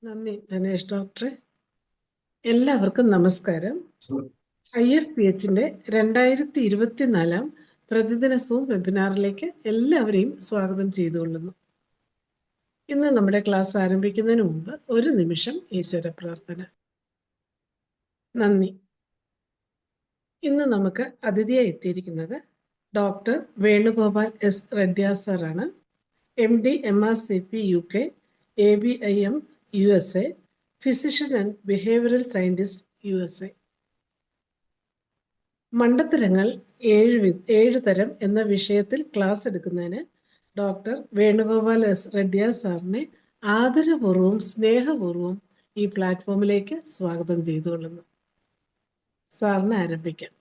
നന്ദി ധനേഷ് ഡോക്ടറെ. എല്ലാവർക്കും നമസ്കാരം. IFPHന്റെ 2024 പ്രതിദിന സൂം വെബിനാറിലേക്ക് എല്ലാവരെയും സ്വാഗതം ചെയ്തുകൊള്ളുന്നു. ഇന്ന് നമ്മുടെ ക്ലാസ് ആരംഭിക്കുന്നതിന് മുമ്പ് ഒരു നിമിഷം ഈശ്വര പ്രാർത്ഥന. നന്ദി. ഇന്ന് നമുക്ക് അതിഥിയായി എത്തിയിരിക്കുന്നത് ഡോക്ടർ വേണുഗോപാൽ എസ് റെഡ്ഡി സാറാണ്. MD MRCP UK, ABIM USA, physician and behavioural scientist USA. മണ്ടത്തരങ്ങൾ 7 തരം എന്ന വിഷയത്തിൽ ക്ലാസ് എടുക്കുന്നതിന് ഡോക്ടർ വേണുഗോപാൽ എസ് റെഡ്ഡി സാറിനെ ആദരപൂർവ്വം സ്നേഹപൂർവ്വം ഈ പ്ലാറ്റ്ഫോമിലേക്ക് സ്വാഗതം ചെയ്തുകൊള്ളുന്നു. സാറിന് ആരംഭിക്കാം.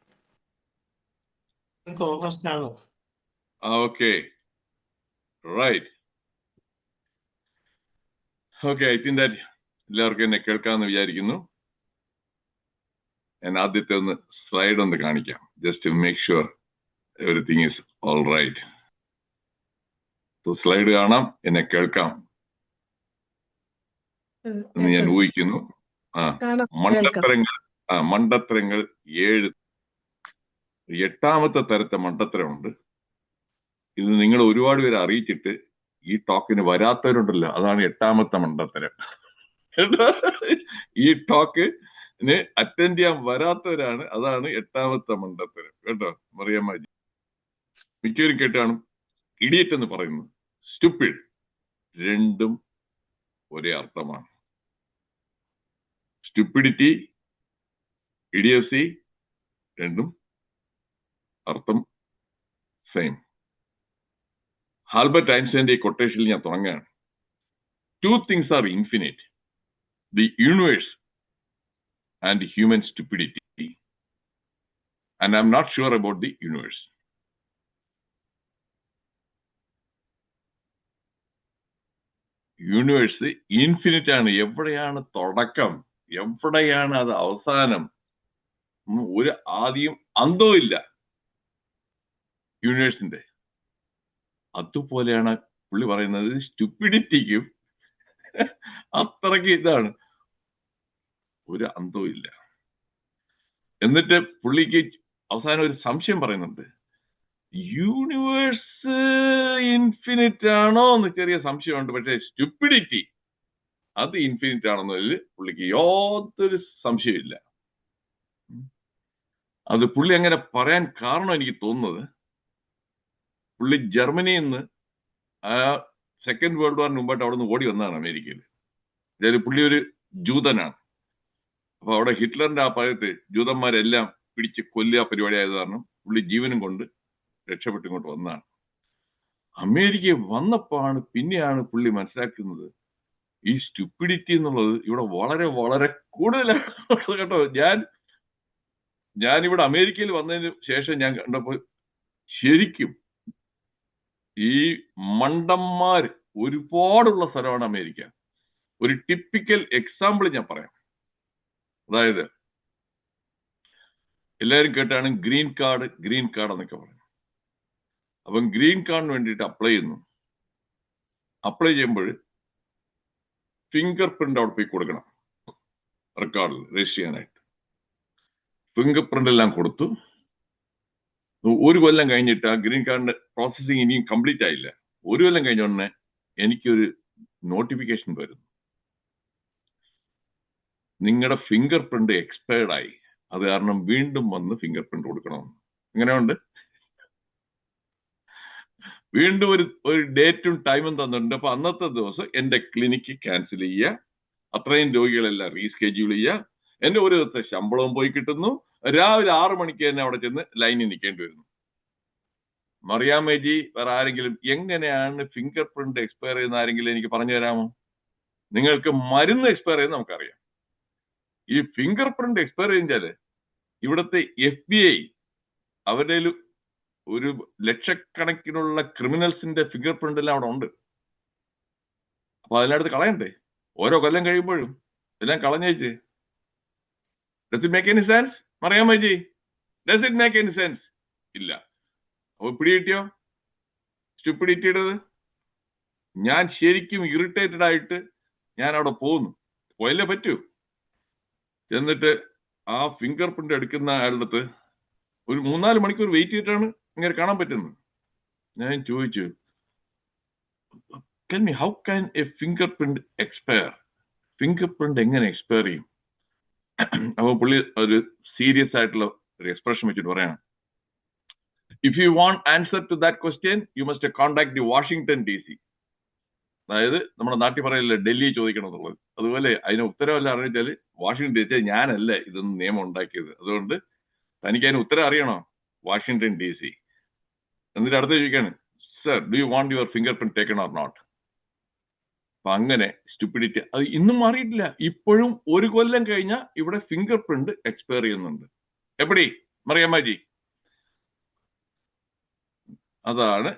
Okay, right. Okay, I think that എല്ലാവർക്കും എന്നെ കേൾക്കാമെന്ന് വിചാരിക്കുന്നു. ഞാൻ ആദ്യത്തെ സ്ലൈഡ് ഒന്ന് കാണിക്കാം, just to make sure everything is all right. Slide കാണാം, എന്നെ കേൾക്കാം എന്ന് ഞാൻ ഊഹിക്കുന്നു. മണ്ടത്തരങ്ങൾ 7. 8ാമത്തെ തരത്തെ മണ്ടത്തരമുണ്ട്. ഇത് നിങ്ങൾ ഒരുപാട് പേര് അറിയിച്ചിട്ട് ഈ ടോക്കിന് വരാത്തവരുണ്ടല്ലോ, അതാണ് 8ാമത്തെ മണ്ടത്തരം. ഈ ടോക്കിന് അറ്റൻഡ് ചെയ്യാൻ വരാത്തവരാണ്, അതാണ് 8ാമത്തെ മണ്ടത്തരം. കേട്ടോ മറിയമ്മാജി, മിക്കവരും കേട്ടാണ് ഇഡിയറ്റ് എന്ന് പറയുന്നത്, സ്റ്റുപ്പിഡ്. രണ്ടും ഒരേ അർത്ഥമാണ്. സ്റ്റുപ്പിഡിറ്റി, ഇഡിയസി രണ്ടും അർത്ഥം സെയിം. ആൽബർട്ട് ഐൻസ്റ്റൈന്റെ കൊട്ടേഷനിൽ ഞാൻ തുടങ്ങുകയാണ്. 2 things are infinite: the universe and human stupidity. And I'm not sure about the universe. Universe infinite ആണ്. എവിടെയാണ് തുടക്കം, എവിടെയാണ് അത് അവസാനം? ഒരു ആദ്യം അന്തവും ഇല്ല യൂണിവേഴ്സിന്റെ. അതുപോലെയാണ് പുള്ളി പറയുന്നത് സ്റ്റുപ്പിഡിറ്റിക്കും അത്രയ്ക്ക് ഇതാണ്, ഒരു അന്തവും ഇല്ല. എന്നിട്ട് പുള്ളിക്ക് അവസാനം ഒരു സംശയം പറയുന്നുണ്ട്, യൂണിവേഴ്സ് ഇൻഫിനിറ്റ് ആണോ എന്ന് ചെറിയ സംശയമുണ്ട്, പക്ഷെ സ്റ്റുപ്പിഡിറ്റി അത് ഇൻഫിനിറ്റ് ആണെന്നതിൽ പുള്ളിക്ക് യാതൊരു സംശയമില്ല. അത് പുള്ളി അങ്ങനെ പറയാൻ കാരണം എനിക്ക് തോന്നുന്നത്, പുള്ളി ജർമ്മനിയിൽ നിന്ന് സെക്കൻഡ് വേൾഡ് വാറിന് മുമ്പായിട്ട് അവിടെ നിന്ന് ഓടി വന്നതാണ് അമേരിക്കയിൽ. അതായത് പുള്ളി ഒരു ജൂതനാണ്. അപ്പൊ അവിടെ ഹിറ്റ്ലറിന്റെ ആ ഭാഗത്ത് ജൂതന്മാരെല്ലാം പിടിച്ച് കൊല്ലുക പരിപാടി ആയത് കാരണം പുള്ളി ജീവനും കൊണ്ട് രക്ഷപ്പെട്ട് ഇങ്ങോട്ട് വന്നതാണ്. അമേരിക്ക വന്നപ്പോഴാണ് പിന്നെയാണ് പുള്ളി മനസ്സിലാക്കുന്നത് ഈ സ്റ്റുപ്പിഡിറ്റി എന്നുള്ളത് ഇവിടെ വളരെ വളരെ കൂടുതലാണ്. കേട്ടോ, ഞാനിവിടെ അമേരിക്കയിൽ വന്നതിന് ശേഷം ഞാൻ കണ്ടപ്പോൾ ശരിക്കും ഈ മണ്ടന്മാർ ഒരുപാടുള്ള സ്ഥലമാണ് അമേരിക്ക. ഒരു ടിപ്പിക്കൽ എക്സാമ്പിൾ ഞാൻ പറയാം. അതായത് എല്ലാവരും കേട്ടാണ് ഗ്രീൻ കാർഡ് എന്നൊക്കെ പറയും. അപ്പം ഗ്രീൻ കാർഡിന് വേണ്ടിയിട്ട് അപ്ലൈ ചെയ്യുന്നു. അപ്ലൈ ചെയ്യുമ്പോൾ ഫിംഗർ പ്രിന്റ് അവിടെ പോയി കൊടുക്കണം, റെക്കോർഡിൽ രജിസ്റ്റർ ചെയ്യാനായിട്ട്. ഫിംഗർ പ്രിന്റ് എല്ലാം കൊടുത്തു. 1 കൊല്ലം കഴിഞ്ഞിട്ട് ആ ഗ്രീൻ കാർഡിന്റെ പ്രോസസ്സിങ് ഇനിയും കംപ്ലീറ്റ് ആയില്ല. 1 കൊല്ലം കഴിഞ്ഞ ഉടനെ എനിക്കൊരു നോട്ടിഫിക്കേഷൻ വരുന്നു, നിങ്ങളുടെ ഫിംഗർ പ്രിന്റ് എക്സ്പയർഡ് ആയി, അത് കാരണം വീണ്ടും വന്ന് ഫിംഗർ പ്രിന്റ് കൊടുക്കണമെന്ന്. അങ്ങനെയുണ്ട്. വീണ്ടും ഒരു ഡേറ്റും ടൈമും തന്നിട്ടുണ്ട്. അപ്പൊ അന്നത്തെ ദിവസം എന്റെ ക്ലിനിക്ക് ക്യാൻസൽ ചെയ്യുക, അത്രയും രോഗികളെല്ലാം റീസ്കെഡ്യൂൾ ചെയ്യുക, എന്റെ ഒരു ദിവസത്തെ ശമ്പളവും പോയി കിട്ടുന്നു. രാവിലെ 6 മണിക്ക് തന്നെ അവിടെ ചെന്ന് ലൈനിൽ നിൽക്കേണ്ടി വരുന്നു. മറിയാമ്മേജി, വേറെ ആരെങ്കിലും എങ്ങനെയാണ് ഫിംഗർ പ്രിന്റ് എക്സ്പയർ ചെയ്യുന്ന ആരെങ്കിലും എനിക്ക് പറഞ്ഞു തരാമോ? നിങ്ങൾക്ക് മരുന്ന് എക്സ്പയർ ചെയ്യുന്ന നമുക്കറിയാം. ഈ ഫിംഗർ പ്രിന്റ് എക്സ്പയർ ചെയ്താല് ഇവിടുത്തെ FBI അവരുടെ ഒരു ലക്ഷക്കണക്കിനുള്ള ക്രിമിനൽസിന്റെ ഫിംഗർ പ്രിന്റ് എല്ലാം അവിടെ ഉണ്ട്. അപ്പൊ അതിനടുത്ത് കളയണ്ടേ? ഓരോ കൊല്ലം കഴിയുമ്പോഴും എല്ലാം കളഞ്ഞേച്ച്. Does it make any sense? Mariyammaji, does it make any sense? ഇല്ല. അപ്പൊ പിടികിട്ടിയോ സ്റ്റുപ്പിഡിറ്റിയുടേത്? ഞാൻ ശരിക്കും ഇറിറ്റേറ്റഡ് ആയിട്ട് ഞാൻ അവിടെ പോകുന്നു. പോയല്ലേ പറ്റൂ. എന്നിട്ട് ആ ഫിംഗർ പ്രിന്റ് എടുക്കുന്ന ആളുടെ അടുത്ത് ഒരു 3-4 മണിക്കൂർ വെയിറ്റ് ചെയ്തിട്ടാണ് ഇങ്ങനെ കാണാൻ പറ്റുന്നത്. ഞാൻ ചോദിച്ചു, tell me how can A finger print expire? Finger print എങ്ങനെ എക്സ്പയർ ചെയ്യും? അപ്പൊ പുള്ളി ഒരു സീരിയസ് ആയിട്ടുള്ള ഒരു എക്സ്പ്രഷൻ വെച്ചിട്ട് പറയാണ്, if you want answer to that question you must contact the Washington DC. അതായത് നമ്മുടെ നാട്ടിൽ പറയല്ലേ ഡൽഹി ചോദിക്കണം എന്നുള്ളത്, അതുപോലെ അതിന് ഉത്തരവല്ല അറിയിച്ചാൽ വാഷിംഗ്ടൺ DC ഞാനല്ല ഇതൊന്നും നിയമം ഉണ്ടാക്കിയത്, അതുകൊണ്ട് തനിക്ക് അതിന് ഉത്തരം അറിയണോ? Washington DC. എന്നിട്ട് അടുത്ത് ചോദിക്കാണ്, sir do you want your fingerprint taken or not? അപ്പൊ അങ്ങനെ സ്റ്റുപ്പിഡിറ്റി അത് ഇന്നും മാറിയിട്ടില്ല. ഇപ്പോഴും 1 കൊല്ലം കഴിഞ്ഞാൽ ഇവിടെ ഫിംഗർ പ്രിന്റ് എക്സ്പയർ ചെയ്യുന്നുണ്ട്. എപ്പടി മറിയാമ്മജി? അതാണ്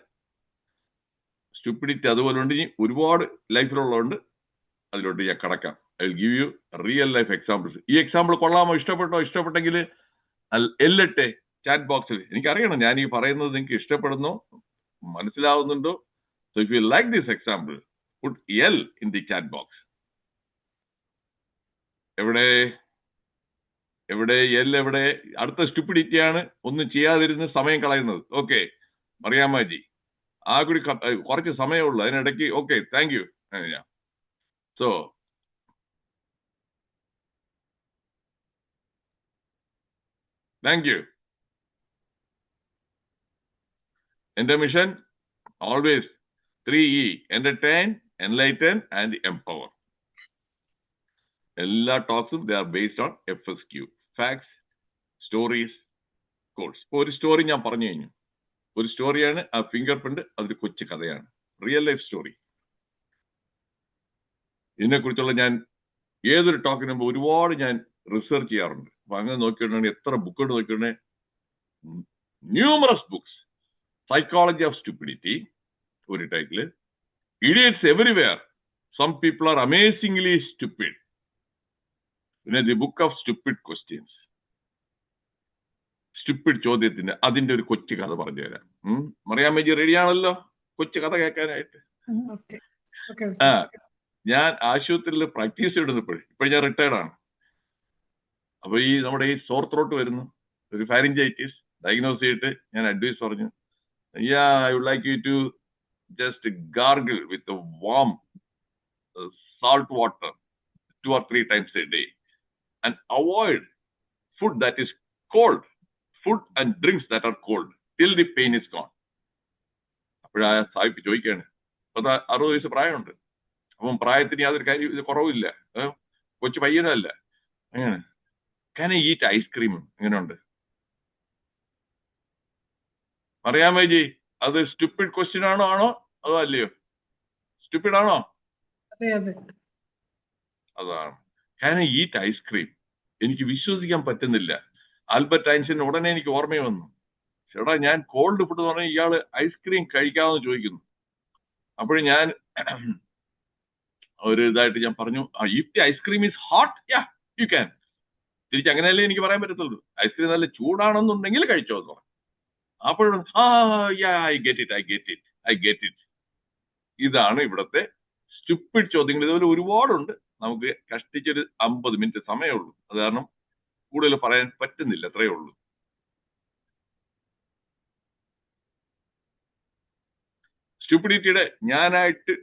സ്റ്റുപ്പിഡിറ്റി. അതുപോലെ ഉണ്ട്, ഇനി ഒരുപാട് ലൈഫിലുള്ളതുകൊണ്ട് അതിലോട്ട് ഞാൻ കടക്കാം. I will give you real life examples. ഈ എക്സാമ്പിൾ കൊള്ളാമോ? ഇഷ്ടപ്പെട്ടോ? ഇഷ്ടപ്പെട്ടെങ്കിൽ എല്ലട്ടെ ചാറ്റ് ബോക്സിൽ. എനിക്കറിയണം ഞാൻ ഈ പറയുന്നത് നിങ്ങൾക്ക് ഇഷ്ടപ്പെടുന്നോ, മനസ്സിലാവുന്നുണ്ടോ. So if you like this example put L in the chat box. എവിടെ എവിടെ എൽ എവിടെ? അടുത്ത സ്റ്റുപ്പിഡിറ്റിയാണ് ഒന്നും ചെയ്യാതിരുന്ന് സമയം കളയുന്നത്. ഓക്കെ മറിയാമ്മജി, ആ കൂടി കുറച്ച് സമയമുള്ളൂ അതിനിടയ്ക്ക്. Okay, thank you. So thank you. എന്റെ mission always 3E: entertain, enlighten and empower. എല്ലാ ടോക്സും they are based on FSQ, facts, stories, quotes. ഇപ്പൊ ഒരു സ്റ്റോറി ഞാൻ പറഞ്ഞു കഴിഞ്ഞു. ഒരു സ്റ്റോറിയാണ് ആ ഫിംഗർ പ്രിന്റ്. അതൊരു കൊച്ചു കഥയാണ്, റിയൽ ലൈഫ് സ്റ്റോറി. ഇതിനെക്കുറിച്ചുള്ള ഞാൻ ഏതൊരു ടോക്കിന് മുമ്പ് ഒരുപാട് ഞാൻ റിസർച്ച് ചെയ്യാറുണ്ട്. അപ്പൊ അങ്ങനെ നോക്കിയിട്ടുണ്ടെങ്കിൽ എത്ര ബുക്കുകൾ നോക്കിയിട്ടുണ്ടെങ്കിൽ numerous books. Psychology of stupidity ഒരു title, idiots everywhere, some people are amazingly stupid, പിന്നെ the book of stupid questions. Stupid ചോദ്യത്തിന്റെ അതിന്റെ ഒരു കൊച്ചു കഥ പറഞ്ഞു തരാം. മറിയാമ്മജി റെഡിയാണല്ലോ കൊച്ചു കഥ കേൾക്കാനായിട്ട്? ആ, ഞാൻ ആശുപത്രിയിൽ പ്രാക്ടീസ് ചെയ്തിരുന്നപ്പോൾ, ഇപ്പോൾ ഞാൻ റിട്ടയർഡ് ആണ്. അപ്പൊ ഈ നമ്മുടെ ഈ സോർ ത്രോട്ട് വരുന്നു, ഒരു ഫാരിഞ്ചൈറ്റിസ് ഡയഗ്നോസ് ചെയ്തിട്ട് ഞാൻ അഡ്വൈസ് പറഞ്ഞു, I would like you to just gargle with warm salt water 2 or 3 times a day and avoid food that is cold, food and drinks that are cold till the pain is gone. അപ്പോഴാ സാഹിബ് ചോദിക്കാണ്, 60 വയസ്സ് പ്രായമുണ്ട്. അപ്പം പ്രായത്തിന് യാതൊരു കാര്യം ഇത് കുറവില്ല, കൊച്ചു പയ്യനല്ല. അങ്ങനെ can I eat ഐസ്ക്രീം? എങ്ങനെയുണ്ട് അറിയാമേജി? അത് സ്റ്റുപ്പിഡ് ക്വസ്റ്റ്യൻ ആണോ അതോ അല്ലയോ? സ്റ്റുപ്പിഡ് ആണോ? അതാണ്. can I eat ice cream? എനിക്ക് വിശ്വസിക്കാൻ പറ്റുന്നില്ല. ആൽബർട്ട് ഐൻസ്റ്റീൻ ഉടനെ എനിക്ക് ഓർമ്മ വന്നു, ചേട്ടാ ഞാൻ കോൾഡ് ഫുഡ് എന്ന് പറഞ്ഞാൽ ഇയാള് ഐസ്ക്രീം കഴിക്കാമെന്ന് ചോദിക്കുന്നു. അപ്പോഴും ഞാൻ ഒരു ഇതായിട്ട് ഞാൻ പറഞ്ഞു, if the ice cream is hot you can. തിരിച്ച് അങ്ങനെയല്ലേ എനിക്ക് പറയാൻ പറ്റത്തുള്ളൂ. ഐസ്ക്രീം നല്ല ചൂടാണെന്നുണ്ടെങ്കിൽ കഴിച്ചോ എന്ന് പറഞ്ഞു. അപ്പോഴും ഐ ഗെറ്റ് ഇറ്റ്. ഇതാണ് ഇവിടത്തെ സ്റ്റുപ്പിഡ് ചോദ്യങ്ങൾ. ഇതുപോലെ ഒരുപാടുണ്ട്. നമുക്ക് കഷ്ടിച്ചൊരു 50 മിനിറ്റ് സമയമുള്ളൂ. അത് കാരണം കൂടുതൽ പറയാൻ പറ്റുന്നില്ല, അത്രയേ ഉള്ളൂ. സ്റ്റുപ്പിഡിറ്റിയുടെ ഞാനായിട്ട്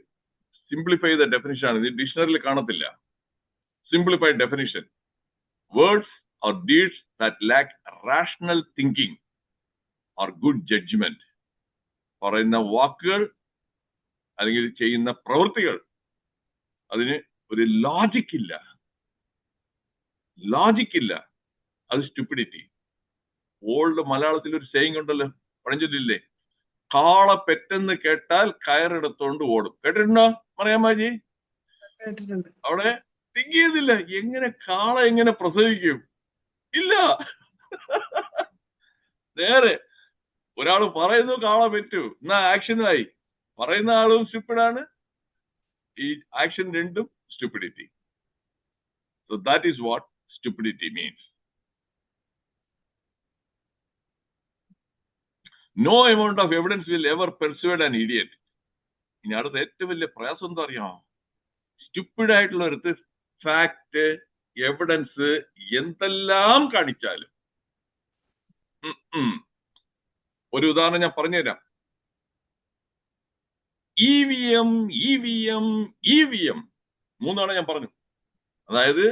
സിംപ്ലിഫൈ ചെയ്ത ഡെഫിനിഷൻ ആണ്. ഇത് ഡിക്ഷണറിയിൽ കാണത്തില്ല. Simplified definition: words or deeds that lack rational thinking or good judgement. പറയുന്ന വാക്കുകൾ അല്ലെങ്കിൽ ചെയ്യുന്ന പ്രവൃത്തികൾ അതിന് ഒരു ലോജിക് ഇല്ല, അത് സ്റ്റുപ്പിഡിറ്റി. ഓൾഡ് മലയാളത്തിൽ ഒരു സേയിങ് ഉണ്ടല്ലോ, പഴഞ്ചൊല്ലില്ലേ, കാള പെട്ടെന്ന് കേട്ടാൽ കയറെടുത്തോണ്ട് ഓടും. കേട്ടിട്ടുണ്ടോ മറിയാമ്മജി? അവിടെ തിങ്ക് ചെയ്തില്ല, എങ്ങനെ കാള എങ്ങനെ പ്രസവിക്കും? ഇല്ല. നേരെ ഒരാൾ പറയുന്നു കാള പറ്റൂ, എന്നാ ആക്ഷനായി. പറയുന്ന ആളും സ്റ്റുപ്പിഡാണ്, ഈ ആക്ഷൻ രണ്ടും stupidity. So that is what stupidity means. No amount of evidence will ever persuade an idiot. ഇനി അടുത്ത ഏറ്റവും വലിയ പ്രയാസം എന്താ അറിയാമോ? സ്റ്റുപ്പിഡ് ആയിട്ടുള്ള ഒരുത്ത് ഫാക്ട്, എവിഡൻസ് എന്തെല്ലാം കാണിച്ചാലും ഒരു ഉദാഹരണം ഞാൻ പറഞ്ഞുതരാം. EVM EVM EVM മൂന്നാണ് ഞാൻ പറഞ്ഞു. അതായത്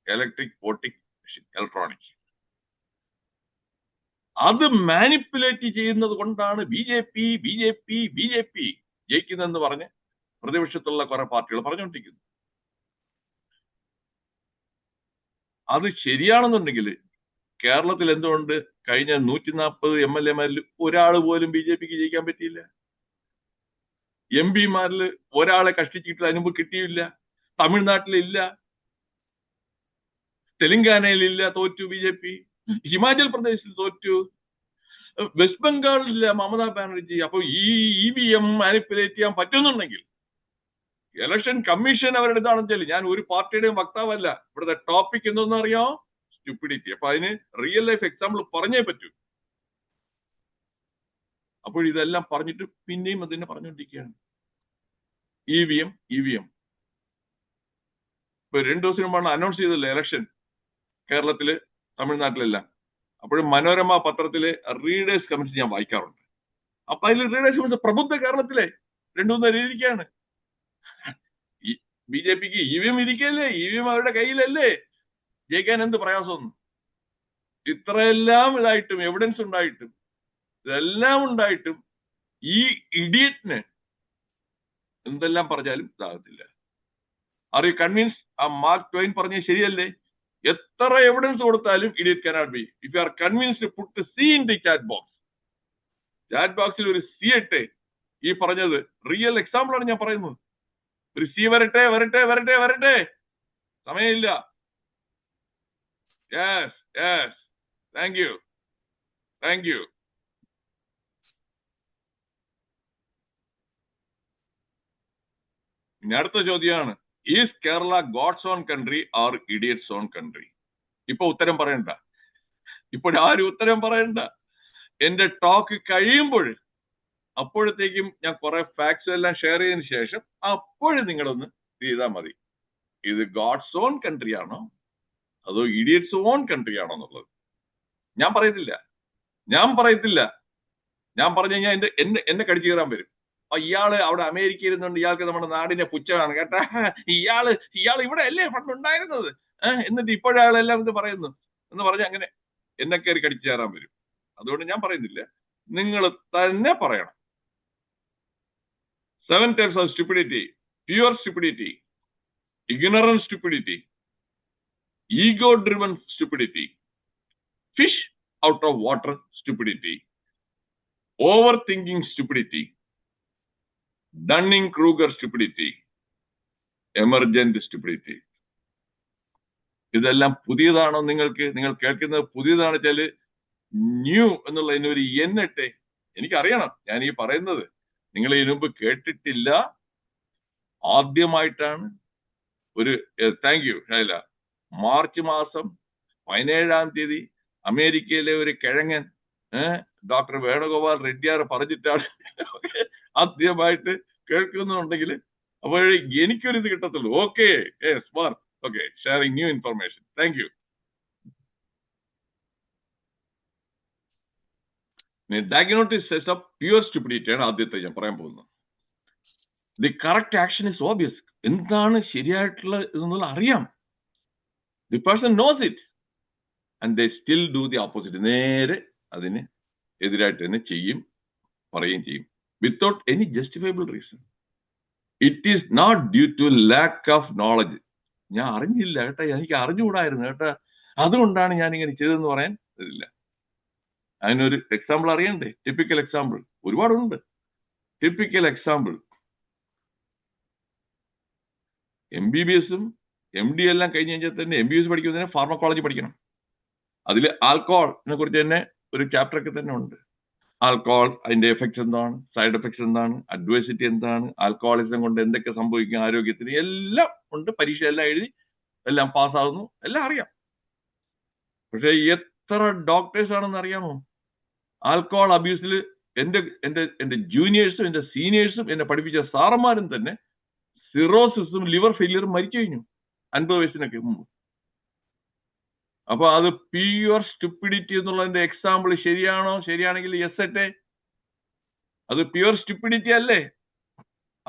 ഇലക്ട്രിക് വോട്ടിംഗ് മെഷീൻ, ഇലക്ട്രോണിക്. അത് മാനിപ്പുലേറ്റ് ചെയ്യുന്നത് കൊണ്ടാണ് ബി ജെ പി ജയിക്കുന്നതെന്ന് പറഞ്ഞ് പ്രതിപക്ഷത്തുള്ള കുറെ പാർട്ടികൾ പറഞ്ഞുകൊണ്ടിരിക്കുന്നു. അത് ശരിയാണെന്നുണ്ടെങ്കിൽ കേരളത്തിൽ എന്തുകൊണ്ട് കഴിഞ്ഞ 140 MLA-മാരിൽ ഒരാൾ പോലും BJP ജയിക്കാൻ പറ്റിയില്ല? MP-മാരിൽ ഒരാളെ കഷ്ടിച്ചിട്ട് അതിന് മുമ്പ് കിട്ടിയില്ല. തമിഴ്നാട്ടിലില്ല, തെലങ്കാനയിലില്ല, തോറ്റു BJP. ഹിമാചൽ പ്രദേശിൽ തോറ്റു, വെസ്റ്റ് ബംഗാളിലില്ല മമതാ ബാനർജി. അപ്പൊ ഈ EVM മാനിപ്പുലേറ്റ് ചെയ്യാൻ പറ്റുന്നുണ്ടെങ്കിൽ ഇലക്ഷൻ കമ്മീഷൻ അവരുടെ ഇതാണെന്ന് വെച്ചാൽ, ഞാൻ ഒരു പാർട്ടിയുടെയും വക്താവല്ല. ഇവിടുത്തെ ടോപ്പിക് എന്തെന്ന് അറിയാമോ? സ്റ്റുപ്പിഡിറ്റി. അപ്പൊ അതിന് റിയൽ ലൈഫ് എക്സാമ്പിൾ പറഞ്ഞേ പറ്റൂ. അപ്പോൾ ഇതെല്ലാം പറഞ്ഞിട്ട് പിന്നെയും അതിനെ പറഞ്ഞുകൊണ്ടിരിക്കുകയാണ്. EVM ഇപ്പൊ 2 ദിവസം മുമ്പാണ് അനൗൺസ് ചെയ്തല്ലേ ഇലക്ഷൻ കേരളത്തില്, തമിഴ്നാട്ടിലെല്ലാം. അപ്പോഴും മനോരമ പത്രത്തിലെ റീഡേഴ്സ് കമന്റ്സ് ഞാൻ വായിക്കാറുണ്ട്. അപ്പൊ അതിൽ റീഡേഴ്സ് കമന്റ്സ് പ്രബുദ്ധ കേരളത്തിലെ 2-3 ഇരിക്കുകയാണ്. BJPക്ക് EVM ഇരിക്കല്ലേ, EVM അവരുടെ കയ്യിലല്ലേ, ജയിക്കാൻ എന്ത് പ്രയാസമൊന്നും. ഇത്രയെല്ലാം ഇതായിട്ടും, എവിഡൻസ് ഉണ്ടായിട്ടും, ഇതെല്ലാം ഉണ്ടായിട്ടും ഈ ഇഡിയറ്റിന് എന്തെല്ലാം പറഞ്ഞാലും ഇതാകത്തില്ല. Are you convince? ആ മാർക്ക് ട്വൈൻ പറഞ്ഞത് ശരിയല്ലേ? എത്ര എവിഡൻസ് കൊടുത്താലും idiot cannot be. If you are convinced, put C in the chat box. Chat ബോക്സിൽ ഒരു സി ഇട്ടെ. ഈ പറഞ്ഞത് റിയൽ എക്സാമ്പിൾ ആണ് ഞാൻ പറയുന്നത്. ഒരു സി വരട്ടെ വരട്ടെ വരട്ടെ വരട്ടെ, സമയമില്ല. Yes yes, thank you thank you. ഇനി അടുത്ത ചോദ്യമാണ്, is Kerala God's own country or idiots own country? ഇപ്പൊ ഉത്തരം പറയണ്ട, ഇപ്പോഴാരും ഉത്തരം പറയണ്ട. എന്റെ ടോക്ക് കഴിയുമ്പോൾ അപ്പോഴത്തേക്കും ഞാൻ കുറെ ഫാക്ട്സ് എല്ലാം ഷെയർ ചെയ്തതിനു ശേഷം അപ്പോഴും നിങ്ങളൊന്ന് ചെയ്താൽ മതി. ഇത് ഗോഡ്സ് ഓൺ കൺട്രി ആണോ അതോ ഇഡിയറ്റ്സ് ഓൺ കൺട്രി ആണോ എന്നുള്ളത് ഞാൻ പറയത്തില്ല. ഞാൻ പറഞ്ഞു കഴിഞ്ഞാൽ എന്നെ കടിച്ചു കയറാൻ വരും. ഇയാള് അവിടെ അമേരിക്ക ഇരുന്നുകൊണ്ട് ഇയാൾക്ക് നമ്മുടെ നാടിന്റെ പുച്ഛമാണ് കേട്ടാ, ഇയാള് ഇവിടെ അല്ലേ ഫണ്ട് ഉണ്ടായിരുന്നത്, എന്നിട്ട് ഇപ്പോഴാളെല്ലാം ഇത് പറയുന്നു എന്ന് പറഞ്ഞ് അങ്ങനെ എന്നെ കയറി കടിച്ചു കയറാൻ വരും. അതുകൊണ്ട് ഞാൻ പറയുന്നില്ല, നിങ്ങൾ തന്നെ പറയണം. 7 types of stupidity: pure stupidity, ignorant stupidity, ego-driven stupidity, fish out of water stupidity, overthinking stupidity, Dunning-Kruger stupidity, emergent stupidity. ഇതെല്ലാം പുതിയതാണോ നിങ്ങൾക്ക്? നിങ്ങൾ കേൾക്കുന്നത് പുതിയതാണ് വെച്ചാല് ന്യൂ എന്നുള്ള ഒരു എന്നിട്ടെ എനിക്കറിയണം. ഞാൻ ഈ പറയുന്നത് നിങ്ങൾ ഇതിനു മുമ്പ് കേട്ടിട്ടില്ല, ആദ്യമായിട്ടാണ്. ഒരു താങ്ക് യു ഷൈല. മാർച്ച് മാസം 17-ാം തീയതി അമേരിക്കയിലെ ഒരു കിഴങ്ങൻ ഡോക്ടർ വേണുഗോപാൽ റെഡ്ഡിയാർ പറഞ്ഞിട്ടാണ് ആദ്യമായിട്ട് കേൾക്കുന്നുണ്ടെങ്കിൽ അപ്പോൾ എനിക്കൊരു ഇത് കിട്ടത്തുള്ളൂ. Okay, smart. Okay, sharing new information. Thank you. Diagnosis of pure stupidity ആണ് ആദ്യത്തെ ഞാൻ പറയാൻ പോകുന്നത്. The correct action is obvious. എന്താണ് ശരിയായിട്ടുള്ള ഇതെന്നുള്ള അറിയാം. The person knows it and they still do the opposite. നേരെ അതിന് എതിരായിട്ട് തന്നെ പറയുകയും ചെയ്യും without any justifiable reason. It is not due to lack of knowledge. ഞാൻ അറിഞ്ഞില്ല കേട്ടാ, എനിക്ക് അറിഞ്ഞുകൂടായിരുന്നു കേട്ടാ, അതുകൊണ്ടാണ് ഞാൻ ഇങ്ങനെ ചെയ്തതെന്ന് പറയാൻ ഇതില്ല. അതിനൊരു എക്സാമ്പിൾ അറിയണ്ടേ? ടിപ്പിക്കൽ എക്സാമ്പിൾ ഒരുപാടുണ്ട്. ടിപ്പിക്കൽ എക്സാമ്പിൾ, MBBS-ഉം MD എല്ലാം കഴിഞ്ഞ് കഴിഞ്ഞാൽ തന്നെ MBBS പഠിക്കുന്നതിന് ഫാർമക്കോളജി പഠിക്കണം. അതിൽ ആൽക്കഹോളിനെ കുറിച്ച് തന്നെ ഒരു ചാപ്റ്റർ ഒക്കെ തന്നെ ഉണ്ട്. ആൽക്കഹോൾ, അതിന്റെ എഫക്ട്സ് എന്താണ്, സൈഡ് എഫക്ട്സ് എന്താണ്, അഡ്വേഴ്സിറ്റി എന്താണ്, ആൽക്കഹോളിസം കൊണ്ട് എന്തൊക്കെ സംഭവിക്കും ആരോഗ്യത്തിന്, എല്ലാം ഉണ്ട്. പരീക്ഷ എല്ലാം എഴുതി എല്ലാം പാസ്സാകുന്നു, എല്ലാം അറിയാം. പക്ഷെ എത്ര ഡോക്ടേഴ്സ് ആണെന്ന് അറിയാമോ ആൽക്കഹോൾ അബ്യൂസിൽ? എന്റെ ജൂനിയേഴ്സും എന്റെ സീനിയേഴ്സും എന്നെ പഠിപ്പിച്ച സാറന്മാരും തന്നെ സിറോസിസും ലിവർ ഫെയിലിയറും മരിച്ചു കഴിഞ്ഞു 50 വയസ്സിനൊക്കെ മുമ്പ്. അപ്പൊ അത് പ്യുവർ സ്റ്റുപ്പിഡിറ്റി എന്നുള്ളതിന്റെ എക്സാമ്പിൾ ശരിയാണോ? ശരിയാണെങ്കിൽ യെസ് അറ്റെ. അത് പ്യുവർ സ്റ്റുപ്പിഡിറ്റി അല്ലേ?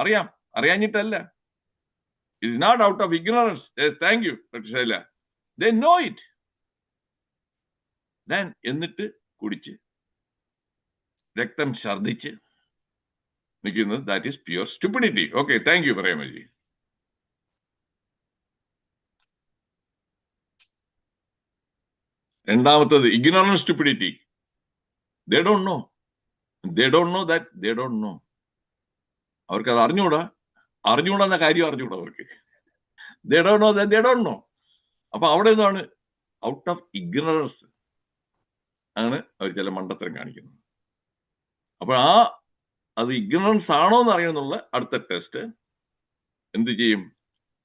അറിയാം, അറിയാഞ്ഞിട്ടല്ല. It is not out of ignorance. Thank you Shaila. They know it. എന്നിട്ട് കുടിച്ച് രക്തം ഛർദിച്ച് നിൽക്കുന്നത് that is pure stupidity. Okay, thank you Premaji. രണ്ടാമത്തത് ignorance stupidity. They don't know. They don't know that they don't know. അവർക്ക് അത് അറിഞ്ഞുകൂടാന്ന കാര്യം അറിഞ്ഞുകൂടാ അവർക്ക്. They don't know that they don't know. അപ്പൊ അവിടെ നിന്നാണ് ഔട്ട് ഓഫ് ഇഗ്നറൻസ് ആണ് അവർ ചില മണ്ടത്തരം കാണിക്കുന്നത്. അപ്പൊ അത് ഇഗ്നറൻസ് ആണോ എന്ന് അറിയണമെന്നുള്ള അടുത്ത ടെസ്റ്റ് എന്ത് ചെയ്യും?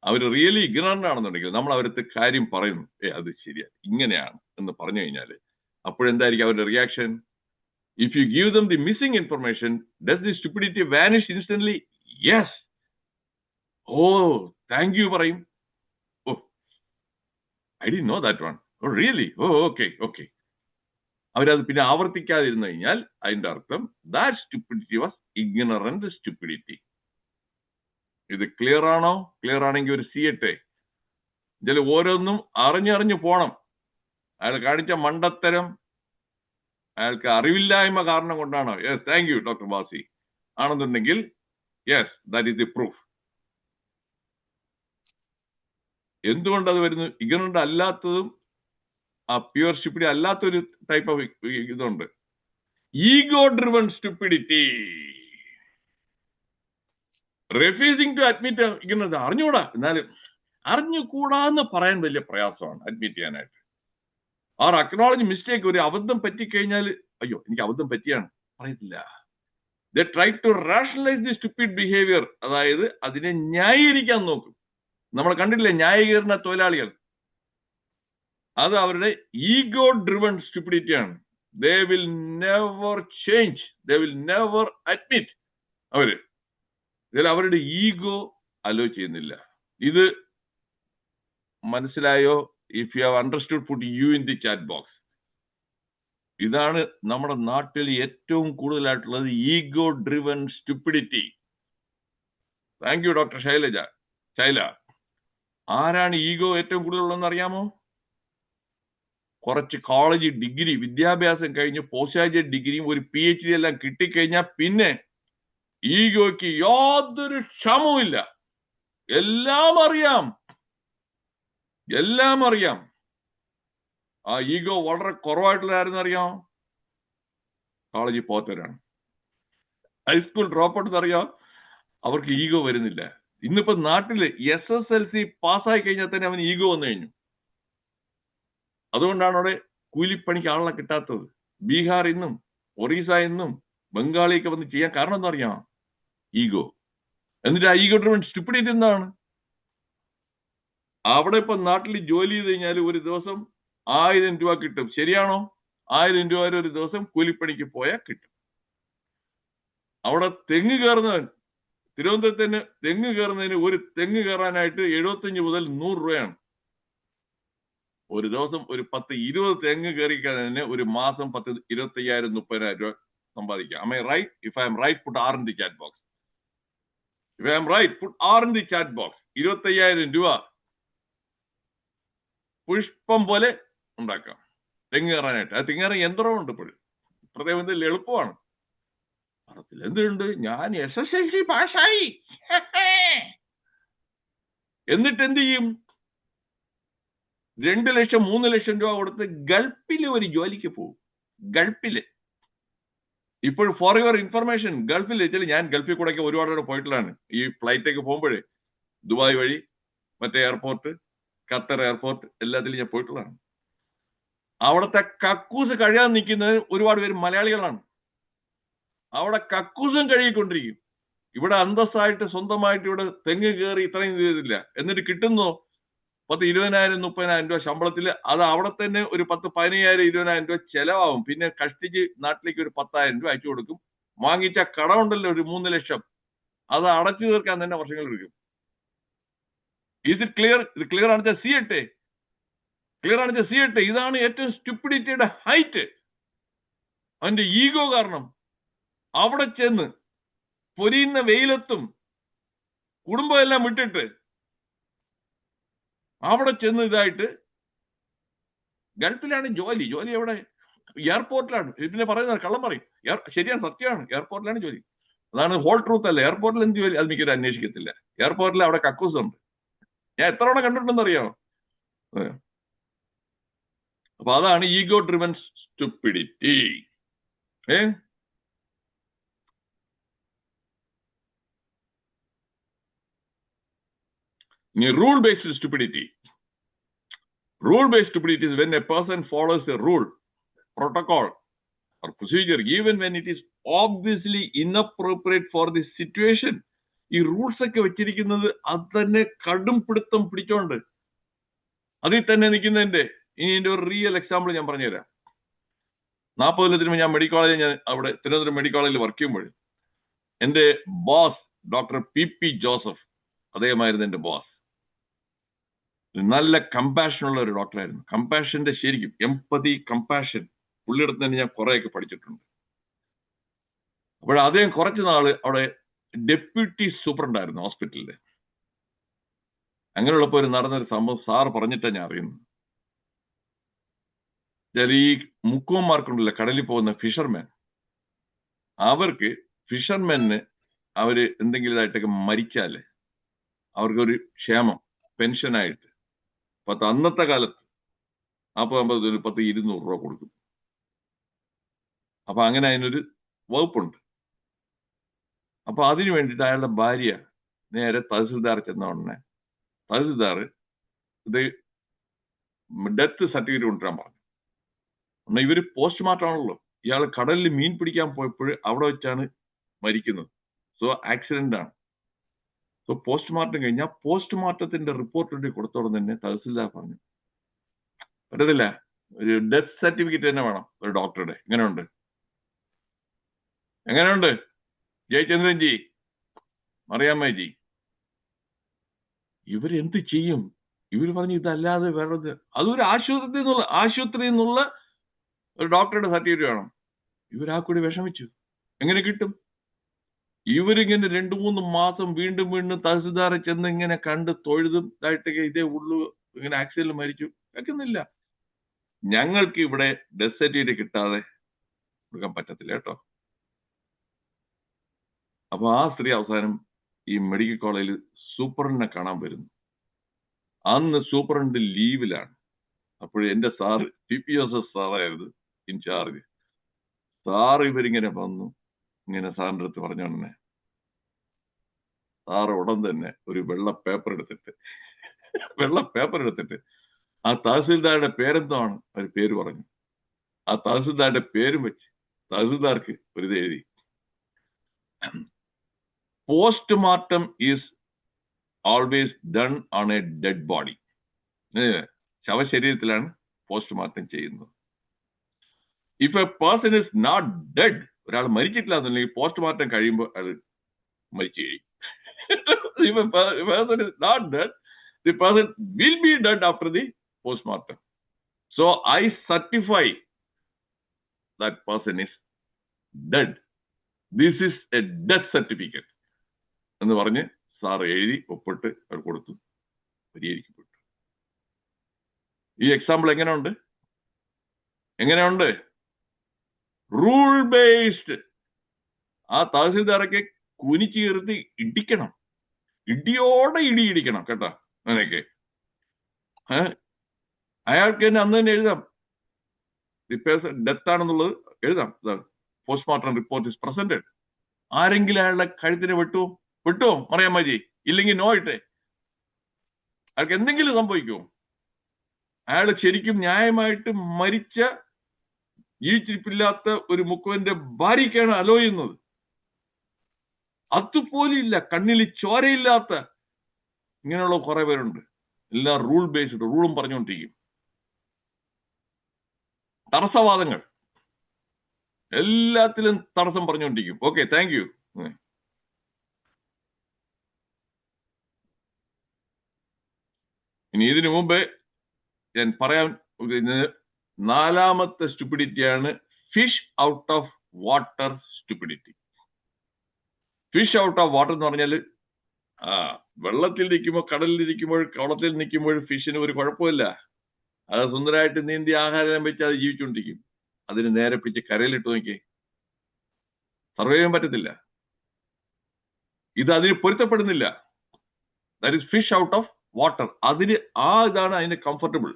അവർ റിയലി ഇഗ്നറന്റ് ആണെന്നുണ്ടെങ്കിൽ നമ്മൾ അവരടുത്ത് കാര്യം പറയുന്നു, അത് ശരിയാ ഇങ്ങനെയാണ് എന്ന് പറഞ്ഞു കഴിഞ്ഞാൽ അപ്പോഴെന്തായിരിക്കും അവരുടെ reaction? If you give them the missing information, does the stupidity vanish instantly? Yes. Oh, thank you പറയും. Oh, I didn't know that one. Oh, really? Oh, okay. അവരത് പിന്നെ ആവർത്തിക്കാതിരുന്നു കഴിഞ്ഞാൽ അതിന്റെ അർത്ഥം that stupidity was ignorant stupidity. ഇത് clear ആണോ? Clear ആണെങ്കിൽ ഒരു സിയട്ടെ. ഇതിൽ ഓരോന്നും അറിഞ്ഞറിഞ്ഞു പോണം. അയാൾ കാണിച്ച മണ്ടത്തരം അയാൾക്ക് അറിവില്ലായ്മ കാരണം കൊണ്ടാണോ? യെസ്, താങ്ക് യു ഡോക്ടർ ബാസി. ആണെന്നുണ്ടെങ്കിൽ yes, that is the proof. എന്തുകൊണ്ട് അത് വരുന്നു? ഇഗ്നറന്റ് അല്ലാത്തതും ആ പ്യുവർ സ്റ്റുപ്പിഡിറ്റി അല്ലാത്തൊരു ടൈപ്പ് ഓഫ് ഇതുണ്ട്, ego driven stupidity. Refusing to admit ignorance. അറിഞ്ഞുകൂടാ, എന്നാലും അറിഞ്ഞുകൂടാന്ന് പറയാൻ വലിയ പ്രയാസമാണ് അഡ്മിറ്റ് ചെയ്യാനായിട്ട്. Or acknowledge mistake. ഒരു അബദ്ധം പറ്റിക്കഴിഞ്ഞാൽ അയ്യോ എനിക്ക് അബദ്ധം പറ്റിയാണ് പറയത്തില്ല. They try to rationalise the stupid behaviour. അതായത് അതിനെ ന്യായീകരിക്കാൻ നോക്കും. നമ്മൾ കണ്ടില്ലേ ന്യായീകരണ തൊഴിലാളികൾ? അത് അവരുടെ ഈഗോ ഡ്രിവൺ സ്റ്റുപ്പിഡിറ്റി ആണ്. They will never change, they will never admit. ഇതിൽ അവരുടെ ഈഗോ അലോ ചെയ്യുന്നില്ല. ഇത് മനസ്സിലായോ? If you have understood, put you in the chat box. ഇതാണ് നമ്മുടെ നാട്ടിൽ ഏറ്റവും കൂടുതലായിട്ടുള്ളത്, ego driven stupidity. Thank you doctor Shaila. ആരാണ് ഈഗോ ഏറ്റവും കൂടുതലുള്ളതെന്ന് അറിയാമോ? കുറച്ച് കോളേജ് ഡിഗ്രി വിദ്യാഭ്യാസം കഴിഞ്ഞ് പോസ്റ്റ് ഗ്രാജുവേറ്റ് ഡിഗ്രിയും ഒരു PhD എല്ലാം കിട്ടിക്കഴിഞ്ഞാൽ പിന്നെ ഈഗോയ്ക്ക് യാതൊരു ക്ഷമവും ഇല്ല. എല്ലാം അറിയാം. ആ ഈഗോ വളരെ കുറവായിട്ടുള്ള അറിയാം, കോളേജിൽ പോത്തവരാണ്. ഹൈസ്കൂൾ ഡ്രോപ്പ് ഔട്ട് അറിയാം, അവർക്ക് ഈഗോ വരുന്നില്ല. ഇന്നിപ്പോ നാട്ടില് SSLC പാസ്സായി കഴിഞ്ഞാൽ തന്നെ അവന് ഈഗോ വന്നു കഴിഞ്ഞു. അതുകൊണ്ടാണ് അവിടെ കൂലിപ്പണിക്ക് ആളെ കിട്ടാത്തത്. ബീഹാർ ഇന്നും ഒറീസ ഇന്നും ബംഗാളിയൊക്കെ വന്ന് ചെയ്യാൻ കാരണം എന്താ അറിയാം? ഈഗോ. എന്നിട്ട് ആ ഈഗോ ഡ്രിവൺ സ്റ്റുപ്പിഡിറ്റി എന്താണ്? അവിടെ ഇപ്പൊ നാട്ടിൽ ജോലി ചെയ്ത് കഴിഞ്ഞാൽ ഒരു ദിവസം 1000 രൂപ കിട്ടും. ശരിയാണോ? 1000 രൂപ വരെ ഒരു ദിവസം കൂലിപ്പണിക്ക് പോയാൽ കിട്ടും. അവിടെ തെങ്ങ് കയറുന്നവൻ, തിരുവനന്തപുരത്തിന് തെങ്ങ് കയറുന്നതിന് ഒരു തെങ്ങ് കയറാനായിട്ട് 75 മുതൽ 100 രൂപയാണ്. ഒരു ദിവസം ഒരു 10-20 തെങ്ങ് കയറിക്കുന്നതിന് ഒരു മാസം 25,000-30,000 രൂപ സമ്പാദിക്കാം. Am I right? If I am right, put R in the chat box. If I am right, put R in the chat box. 25,000 രൂപ പുഷ്പം പോലെ ഉണ്ടാക്കാം തെങ്ങ് കയറാനായിട്ട്. ആ തെങ്ങ് കയറാൻ യന്ത്രമുണ്ട് ഇപ്പോഴും. പ്രത്യേകം എളുപ്പമാണ്. എന്തുണ്ട്, ഞാൻ SSLC പാസ്സായി. എന്നിട്ട് എന്ത് ചെയ്യും? 2 ലക്ഷം 3 ലക്ഷം രൂപ കൊടുത്ത് ഗൾഫില് ഒരു ജോലിക്ക് പോകും. ഗൾഫില് ഇപ്പോൾ ഫോർ യുവർ ഇൻഫർമേഷൻ, ഗൾഫിൽ വെച്ചാൽ ഞാൻ ഗൾഫിൽ കൂടെ ഒരുപാട് പോയിട്ടുള്ളതാണ്. ഈ ഫ്ലൈറ്റൊക്കെ പോകുമ്പോഴേ ദുബായ് വഴി മറ്റേ എയർപോർട്ട്, ഖത്തർ എയർപോർട്ട് എല്ലാത്തിലും ഞാൻ പോയിട്ടുള്ളതാണ്. അവിടുത്തെ കക്കൂസ് കഴിയാൻ നിൽക്കുന്നത് ഒരുപാട് പേര് മലയാളികളാണ്. അവിടെ കക്കൂസും കഴുകിക്കൊണ്ടിരിക്കും. ഇവിടെ അന്തസ്സായിട്ട് സ്വന്തമായിട്ട് ഇവിടെ തെങ്ങ് കയറി ഇത്രയും ചെയ്തില്ല. എന്നിട്ട് കിട്ടുന്നോ 10,000-20,000-30,000 രൂപ ശമ്പളത്തിൽ. അത് അവിടെ തന്നെ ഒരു 10,000-15,000-20,000 രൂപ ചെലവാകും. പിന്നെ കഷ്ടിച്ച് നാട്ടിലേക്ക് ഒരു 10,000 രൂപ അയച്ചു കൊടുക്കും. വാങ്ങിച്ച കടമുണ്ടല്ലോ ഒരു 3 ലക്ഷം, അത് അടച്ചു തീർക്കാൻ തന്നെ വർഷങ്ങൾ എടുക്കും. Is it clear? ഇത് ക്ലിയർ ആണെന്ന് വെച്ചാൽ ചെയ്യട്ടെ, ക്ലിയർ ആണെന്ന് വെച്ചാൽ ചെയ്യട്ടെ. ഇതാണ് ഏറ്റവും സ്റ്റുപ്പിഡിറ്റിയുടെ ഹൈറ്റ്. അവന്റെ ഈഗോ കാരണം അവിടെ ചെന്ന് പൊരിയുന്ന വെയിലത്തും കുടുംബം എല്ലാം വിട്ടിട്ട് അവിടെ ചെന്ന് ഇതായിട്ട്, ഗൾഫിലാണ് ജോലി. ജോലി എവിടെ? എയർപോർട്ടിലാണ്. പിന്നെ പറയുന്നത് കള്ളം പറയും. ശരിയാണ്, സത്യമാണ്, എയർപോർട്ടിലാണ് ജോലി. അതാണ് ഹോൾ ട്രൂത്ത് അല്ല. എയർപോർട്ടിൽ എന്ത് ജോലി അത് മിക്കവരും അന്വേഷിക്കത്തില്ല. എയർപോർട്ടിൽ അവിടെ കക്കൂസ് ഉണ്ട്. ഞാൻ എത്ര തവണ കണ്ടിട്ടുണ്ടെന്ന് അറിയാമോ? അപ്പൊ അതാണ് ego driven stupidity. Rule based stupidity. Rule based stupidity is when a person follows a rule, protocol, or procedure even when it is obviously inappropriate for the situation. ഈ റൂൾസ് ഒക്കെ വെച്ചിരിക്കുന്നത് അത് തന്നെ കടും പിടുത്തം പിടിച്ചോണ്ട് അതിൽ തന്നെ നിൽക്കുന്നതിന്റെ. ഇനി എന്റെ ഒരു റിയൽ എക്സാമ്പിൾ ഞാൻ പറഞ്ഞുതരാം. 40 കൊല്ലത്തിന് ഞാൻ മെഡിക്കൽ കോളേജിൽ, ഞാൻ അവിടെ തിരുവനന്തപുരം മെഡിക്കൽ കോളേജിൽ വർക്ക് ചെയ്യുമ്പോൾ എന്റെ ബോസ് ഡോക്ടർ പി ജോസഫ്, അദ്ദേഹമായിരുന്നു എന്റെ ബോസ്. നല്ല കമ്പാഷൻ ഉള്ള ഒരു ഡോക്ടറായിരുന്നു. കമ്പാഷന്റെ ശരിക്കും എംപതി, കമ്പാഷൻ പുള്ളിയെടുത്ത് തന്നെ ഞാൻ കുറെയൊക്കെ പഠിച്ചിട്ടുണ്ട്. അപ്പോൾ അദ്ദേഹം കുറച്ച് നാള് അവിടെ ഡെപ്യൂട്ടി സൂപ്രണ്ടായിരുന്നു ഹോസ്പിറ്റലില്. അങ്ങനെയുള്ളപ്പോൾ ഒരു നടന്നൊരു സംഭവം സാറ് പറഞ്ഞിട്ടാണ് ഞാൻ അറിയുന്നത്. ഈ മുക്കുവന്മാർക്കുണ്ടല്ലോ കടലിൽ പോകുന്ന ഫിഷർമാൻ, അവർക്ക് ഫിഷർമാന് അവര് എന്തെങ്കിലും ഇതായിട്ടൊക്കെ മരിച്ചാല് അവർക്കൊരു ക്ഷേമം പെൻഷനായിട്ട് അന്നത്തെ കാലത്ത് 40-50 10-200 രൂപ കൊടുക്കും. അപ്പൊ അങ്ങനെ അതിനൊരു വകുപ്പുണ്ട്. അപ്പൊ അതിനു വേണ്ടിയിട്ട് അയാളുടെ ഭാര്യ നേരെ തഹസിൽദാർ ചെന്ന ഉടനെ തഹസിൽദാർ ഇത് ഡെത്ത് സർട്ടിഫിക്കറ്റ് കൊണ്ടുവരാൻ പറഞ്ഞു. എന്നാൽ ഇവര് പോസ്റ്റ്മോർട്ടം ആണല്ലോ. ഇയാൾ കടലിൽ മീൻ പിടിക്കാൻ പോയപ്പോൾ അവിടെ വെച്ചാണ് മരിക്കുന്നത്. സോ ആക്സിഡന്റ് ആണ്. സോ പോസ്റ്റ്മോർട്ടം കഴിഞ്ഞാൽ പോസ്റ്റ്മോർട്ടത്തിന്റെ റിപ്പോർട്ട് കൊടുത്തോടെ തന്നെ തഹസിൽദാർ പറഞ്ഞു, പറ്റത്തില്ല, ഒരു ഡെത്ത് സർട്ടിഫിക്കറ്റ് തന്നെ വേണം ഒരു ഡോക്ടറുടെ. എങ്ങനെയുണ്ട് ജയചന്ദ്രൻ ജി, മറിയാമ്മ ജി? ഇവരെന്ത് ചെയ്യും? ഇവർ പറഞ്ഞു ഇതല്ലാതെ വേറെ, അതൊരു ആശുപത്രിയിൽ നിന്നുള്ള ഒരു ഡോക്ടറുടെ സർട്ടിഫിക്കറ്റ് വേണം. ഇവരാ കൂടി വിഷമിച്ചു. എങ്ങനെ കിട്ടും? ഇവരിങ്ങനെ 2-3 മാസം വീണ്ടും തഹസിൽദാറെ ചെന്ന് ഇങ്ങനെ കണ്ട് തൊഴുതും ഇതായിട്ടൊക്കെ ഇതേ ഉള്ളു, ഇങ്ങനെ ആക്സിഡന്റിൽ മരിച്ചു കേൾക്കുന്നില്ല. ഞങ്ങൾക്ക് ഇവിടെ ഡെത്ത് സർട്ടിഫിക്കറ്റ് കിട്ടാതെ കൊടുക്കാൻ പറ്റത്തില്ല കേട്ടോ. അപ്പൊ ആ സ്ത്രീ അവസാനം ഈ മെഡിക്കൽ കോളേജിൽ സൂപ്രണ്ടിനെ കാണാൻ വരുന്നു. അന്ന് സൂപ്രണ്ട് ലീവിലാണ്. അപ്പോൾ എന്റെ സാറ് TPSS സാറായിരുന്നു ഇൻചാർജ്. സാറ് ഇവരിങ്ങനെ വന്നു, ഇങ്ങനെ സാറിന്റെ അടുത്ത് പറഞ്ഞോണ്ടേ സാറ് ഉടൻ തന്നെ ഒരു വെള്ള പേപ്പർ എടുത്തിട്ട് ആ തഹസിൽദാരുടെ പേരെന്താണ് അവർ പേര് പറഞ്ഞു. ആ തഹസിൽദാരുടെ പേരും വെച്ച് തഹസിൽദാർക്ക് ഒരു എഴുതി, postmortem is always done on a dead body. ശവശരീരത്തിലാണ് പോസ്റ്റ്മോർട്ടം ചെയ്യുന്നത്. If a person is not dead, ഒരാൾ മരിച്ചിട്ടില്ല എന്നുണ്ടെങ്കിൽ പോസ്റ്റ്മോർട്ടം കഴിയുമ്പോൾ അത് മരിച്ചു കഴിയും. If a person is not dead, the person will be dead after the postmortem. So I certify that person is dead. This is a death certificate. എന്ന് പറഞ്ഞ് sir എഴുതി ഒപ്പിട്ട് അവർ കൊടുത്തു, പരിഹരിക്കപ്പെട്ടു. ഈ എക്സാമ്പിൾ എങ്ങനെയുണ്ട്? Rule based. ആ തഹസിൽദാരൊക്കെ കുനിച്ചു കയറി ഇടിക്കണം, ഇടിയോടെ ഇടിക്കണം കേട്ടാ. അങ്ങനെയൊക്കെ അയാൾക്ക് തന്നെ അന്ന് തന്നെ എഴുതാം, ഡെത്ത് ആണെന്നുള്ളത് എഴുതാം. Postmortem report is presented. ആരെങ്കിലും അയാളുടെ കഴുത്തിന് വെട്ടുമോ മറിയാമ്മജി? ഇല്ലെങ്കിൽ നോ ഇട്ടേ. അയാൾക്ക് എന്തെങ്കിലും സംഭവിക്കുമോ? അയാൾ ശരിക്കും ന്യായമായിട്ട് മരിച്ച, ജീവിച്ചിരിപ്പില്ലാത്ത ഒരു മുക്കുവന്റെ ഭാര്യയ്ക്കാണ് അലോ ചെയ്യുന്നത്. അതുപോലും ഇല്ല, കണ്ണിൽ ചോരയില്ലാത്ത ഇങ്ങനെയുള്ള കുറെ പേരുണ്ട്. എല്ലാം റൂൾ ബേസ്ഡ്, റൂളും പറഞ്ഞുകൊണ്ടിരിക്കും. തടസ്സവാദങ്ങൾ എല്ലാത്തിലും തടസ്സം പറഞ്ഞുകൊണ്ടിരിക്കും. Okay, thank you. ഇനി ഇതിനു മുമ്പ് ഞാൻ പറയാൻ ഉദ്ദേശിക്കുന്നത് 4ാമത്തെ സ്റ്റുപ്പിഡിറ്റിയാണ് fish out of water stupidity. Fish out of water എന്ന് പറഞ്ഞാൽ വെള്ളത്തിൽ നിൽക്കുമ്പോൾ, കടലിൽ ഇരിക്കുമ്പോൾ, കുളത്തിൽ നിൽക്കുമ്പോൾ ഫിഷിന് ഒരു കുഴപ്പമില്ല. അത് സുന്ദരമായിട്ട് നീന്തി ആഹാരം വെച്ച് അത് ജീവിച്ചുകൊണ്ടിരിക്കും. അതിന് നേരെ പിടിച്ച് കരയിലിട്ട് നോക്കിയേ, സർവൈവ് ചെയ്യാൻ പറ്റത്തില്ല. ഇത് അതിന് പൊരുത്തപ്പെടുന്നില്ല. That is fish out of water. അതിന് ഇതാണ് അതിന് കംഫർട്ടബിൾ,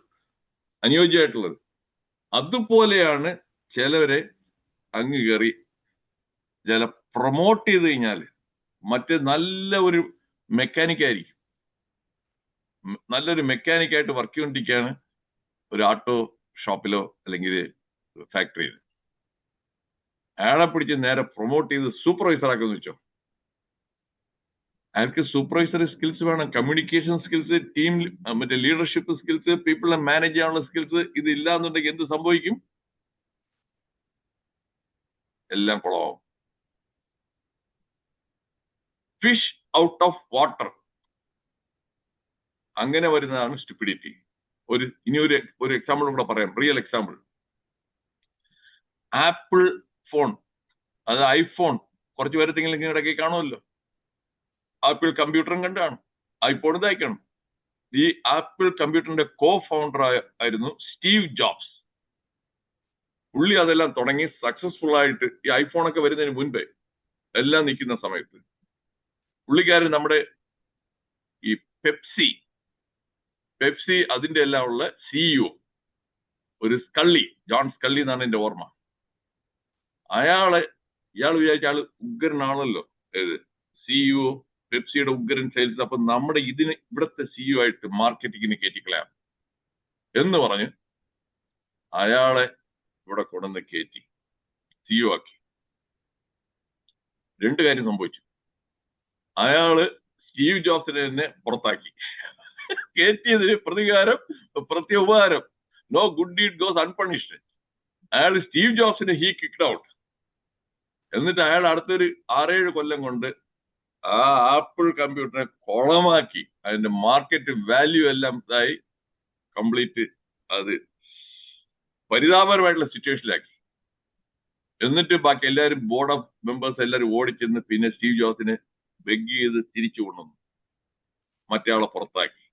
അനുയോജ്യമായിട്ടുള്ളത്. അതുപോലെയാണ് ചിലവരെ അങ്ങ് കയറി ചില പ്രൊമോട്ട് ചെയ്ത് കഴിഞ്ഞാൽ മറ്റ് നല്ല ഒരു മെക്കാനിക്കായിരിക്കും, നല്ലൊരു മെക്കാനിക്കായിട്ട് വർക്ക് ചെയ്തുകൊണ്ടിരിക്കുകയാണ് ഒരു ആട്ടോ ഷോപ്പിലോ അല്ലെങ്കിൽ ഫാക്ടറിയിൽ. അയാളെ പിടിച്ച് നേരെ പ്രൊമോട്ട് ചെയ്ത് സൂപ്പർവൈസർ ആക്കുമെന്ന് വെച്ചോ. അയാൾക്ക് സൂപ്പർവൈസറി സ്കിൽസ് വേണം, കമ്മ്യൂണിക്കേഷൻ സ്കിൽസ്, ടീം മറ്റേ ലീഡർഷിപ്പ് സ്കിൽസ്, പീപ്പിളിനെ മാനേജ് ചെയ്യാനുള്ള സ്കിൽസ്. ഇത് ഇല്ലാന്നുണ്ടെങ്കിൽ എന്ത് സംഭവിക്കും? എല്ലാം കുളമാവും. ഫിഷ് ഔട്ട് ഓഫ് വാട്ടർ, അങ്ങനെ വരുന്നതാണ് സ്റ്റുപ്പിഡിറ്റി. ഇനി ഒരു എക്സാമ്പിൾ കൂടെ പറയാം, റിയൽ എക്സാമ്പിൾ. ആപ്പിൾ ഫോൺ, അത് ഐഫോൺ, കുറച്ച് പേരത്തെങ്കിലും ഇടയ്ക്ക് കാണുമല്ലോ. ആപ്പിൾ കമ്പ്യൂട്ടറും കണ്ടാണ്, ഐഫോൺ ഇതായിക്കണം. ഈ ആപ്പിൾ കമ്പ്യൂട്ടറിന്റെ കോ ഫൗണ്ടർ ആയിരുന്നു സ്റ്റീവ് ജോബ്സ്. പുള്ളി അതെല്ലാം തുടങ്ങി സക്സസ്ഫുൾ ആയിട്ട് ഈ ഐഫോണൊക്കെ വരുന്നതിന് മുൻപേ എല്ലാം നിൽക്കുന്ന സമയത്ത് പുള്ളിക്കാരൻ നമ്മുടെ ഈ പെപ്സി അതിന്റെ എല്ലാം ഉള്ള സിഇഒ, ഒരു സ്കള്ളി, ജോൺ സ്കള്ളി എന്നാണ് എന്റെ ഓർമ്മ. ഇയാൾ വിചാരിച്ച ആള് ഉഗ്രനാണല്ലോ, ഏത് സിഇഒ, പെപ്സിയുടെ ഉഗ്രൻ സെയിൽസ്. അപ്പൊ നമ്മുടെ ഇവിടുത്തെ സിഇഒ ആയിട്ട് മാർക്കറ്റിങ്ങിന് കയറ്റിക്കളയാം എന്ന് പറഞ്ഞ് അയാളെ ഇവിടെ കൊണ്ടുവന്ന് കയറ്റി സിഇഒ ആക്കി. 2 കാര്യം സംഭവിച്ചു. അയാള് സ്റ്റീവ് ജോബ്സിനെ തന്നെ പുറത്താക്കി. കയറ്റിയതിന് പ്രത്യുപകാരം, നോ ഗുഡ് ഡീഡ് ഗോസ് അൺപണിഷ്ഡ്. അയാൾ സ്റ്റീവ് ജോബ്സിനെ ഹീ കിക്ക്ഡ് ഔട്ട്. എന്നിട്ട് അയാൾ അടുത്തൊരു 6-7 കൊല്ലം കൊണ്ട് ആ ആപ്പിൾ കമ്പ്യൂട്ടറിനെ കുളമാക്കി. അതിന്റെ മാർക്കറ്റ് വാല്യൂ എല്ലാം ഇതായി കംപ്ലീറ്റ് അത് പരിതാപകരമായിട്ടുള്ള സിറ്റുവേഷനിലാക്കി. എന്നിട്ട് ബാക്കി എല്ലാവരും ബോർഡ് ഓഫ് മെമ്പേഴ്സ് എല്ലാവരും ഓടിച്ചെന്ന് പിന്നെ സ്റ്റീവ് ജോബ്സിനെ ബെഗ് ചെയ്ത് തിരിച്ചു കൊണ്ടുവന്നു, മറ്റേ ആളെ പുറത്താക്കി.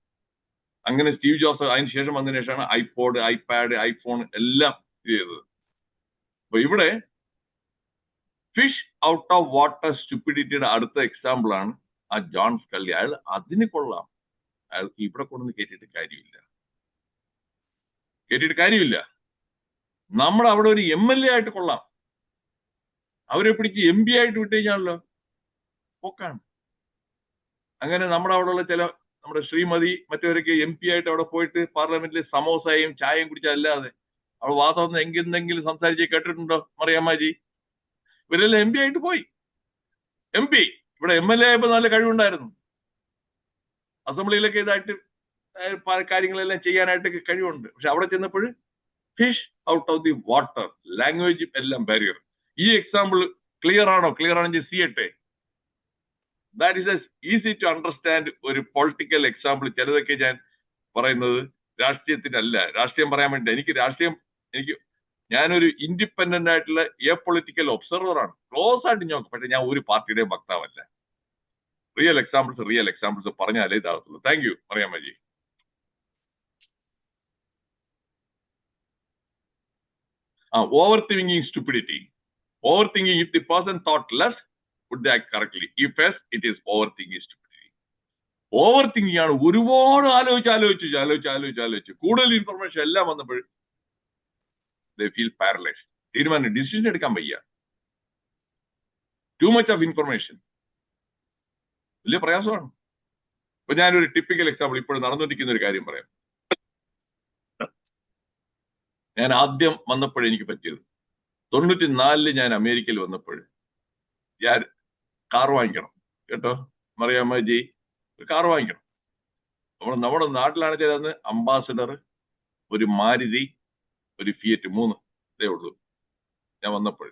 അങ്ങനെ സ്റ്റീവ് ജോബ്സ് അതിന് ശേഷം വന്നതിന് ശേഷമാണ് ഐപോഡ്, ഐപാഡ്, ഐഫോൺ എല്ലാം ചെയ്തത്. അപ്പൊ ഇവിടെ ഫിഷ് ഔട്ട് ഓഫ് വാട്ടർ സ്റ്റുപ്പിഡിറ്റിയുടെ അടുത്ത എക്സാമ്പിൾ ആണ് ആ ജോൺ സ്കള്ളി. അയാൾ അതിന് കൊള്ളാം, അയാൾക്ക് ഇവിടെ കൊണ്ടുവന്ന് കേട്ടിട്ട് കാര്യമില്ല. നമ്മൾ അവിടെ ഒരു MLA ആയിട്ട് കൊള്ളാം, അവരെ പിടിച്ച് MP ആയിട്ട് വിട്ടു കഴിഞ്ഞാണല്ലോ പോക്കാണ്. അങ്ങനെ നമ്മുടെ അവിടെയുള്ള നമ്മുടെ ശ്രീമതി മറ്റവരൊക്കെ MP ആയിട്ട് അവിടെ പോയിട്ട് പാർലമെന്റിൽ സമോസയും ചായയും കുടിച്ചല്ലാതെ അവൾ വാസം എന്തെങ്കിലും സംസാരിച്ച് കേട്ടിട്ടുണ്ടോ മറിയാമ്മജി? ഇവരെല്ലാം MP ആയിട്ട് പോയി. MP ഇവിടെ MLA ആയപ്പോൾ നല്ല കഴിവുണ്ടായിരുന്നു, അസംബ്ലിയിലൊക്കെ ഇതായിട്ട് കാര്യങ്ങളെല്ലാം ചെയ്യാനായിട്ട് കഴിവുണ്ട്. പക്ഷെ അവിടെ ചെന്നപ്പോൾ fish out of the water, language എല്ലാം ബാരിയർ. ഈ എക്സാമ്പിൾ ക്ലിയർ ആണെങ്കിൽ ചെയ്യട്ടെ. That is easy to understand. ഒരു പൊളിറ്റിക്കൽ എക്സാമ്പിൾ. ചിലതൊക്കെ ഞാൻ പറയുന്നത് രാഷ്ട്രീയത്തിനല്ല, രാഷ്ട്രീയം പറയാൻ വേണ്ടി. ഞാനൊരു ഇൻഡിപെൻഡന്റ് ആയിട്ടുള്ള പൊളിറ്റിക്കൽ ഒബ്സർവർ ആണ്, ക്ലോസ് ആയിട്ട് നോക്കും. പക്ഷെ ഞാൻ ഒരു പാർട്ടിയുടെയും വക്താവല്ല. റിയൽ എക്സാമ്പിൾസ് പറഞ്ഞാലേ ഇതാകത്തുള്ളൂ. Thank you Mariyammaji. Overthinking stupidity. Overthinking, if the person thought less, would they act correctly? If yes, it is overthinking stupidity. Overthinking ആണ്. ഒരുപാട് ആലോചിച്ച് കൂടുതൽ ഇൻഫർമേഷൻ എല്ലാം വന്നപ്പോൾ they feel paralyzed. ഡിസിഷൻ എടുക്കാൻ വയ്യ. Too much of information. വലിയ പ്രയാസമാണ്. ഇപ്പൊ ഞാനൊരു ടിപ്പിക്കൽ എക്സാമ്പിൾ ഇപ്പോൾ നടന്നുകൊണ്ടിരിക്കുന്ന ഒരു കാര്യം പറയാം. ഞാൻ ആദ്യം വന്നപ്പോഴെനിക്ക് പറ്റിയത് 94 ഞാൻ അമേരിക്കയിൽ വന്നപ്പോൾ ഞാൻ കാർ വാങ്ങിക്കണം കേട്ടോ മറിയാമ്മജി, കാർ വാങ്ങിക്കണം. നമ്മുടെ നാട്ടിലാണ് ചെയ്തത് അംബാസഡർ, ഒരു മാരുതി, ഒരു ഫിയറ്റ്, 3 ഇതേ ഉള്ളൂ ഞാൻ വന്നപ്പോൾ.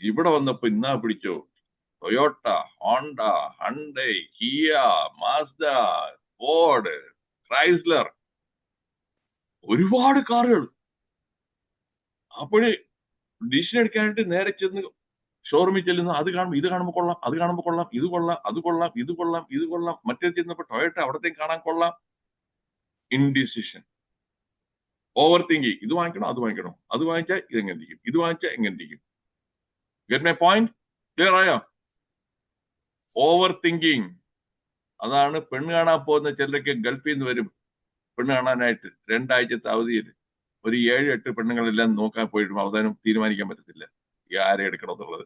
ഇവിടെ വന്നപ്പോ ഇന്നാ പിടിച്ചോ Toyota, Honda, Hyundai, Kia, Mazda, Ford, Chrysler, ഒരുപാട് കാറുകൾ. അപ്പോഴ് ഡിസിഷൻ എടുക്കാനായിട്ട് നേരെ ചെന്ന് ഷോറൂമിൽ ചെല്ലുന്നു. അത് കാണുമ്പോൾ ഇത് കാണുമ്പോൾ കൊള്ളാം, അത് കാണുമ്പോൾ കൊള്ളാം, ഇത് കൊള്ളാം, അത് കൊള്ളാം, ഇത് കൊള്ളാം, ഇത് കൊള്ളാം. മറ്റേ ചെന്നപ്പോൾ ടൊയോട്ട, അവിടത്തേക്ക് കാണാൻ കൊള്ളാം. Indecision, over thinking. ഇത് വാങ്ങിക്കണോ, അത് വാങ്ങിക്കണോ, അത് വാങ്ങിച്ചാൽ ഇതെങ്ങനെ ഇരിക്കും, ഇത് വാങ്ങിച്ചാൽ എങ്ങനെ ഇരിക്കും. Get my point? ക്ലിയർ ആയോ? Over thinking. അതാണ് പെണ്ണ് കാണാൻ പോകുന്ന ചിലരൊക്കെ ഗൾഫിൽ നിന്ന് വരും പെണ്ണ് കാണാനായിട്ട് 2 ആഴ്ചത്തെ അവധിയിൽ. ഒരു 7-8 പെണ്ണുങ്ങളെല്ലാം നോക്കാൻ പോയിട്ടും അവസാനം തീരുമാനിക്കാൻ പറ്റത്തില്ല ആരെ എടുക്കണം എന്നുള്ളത്.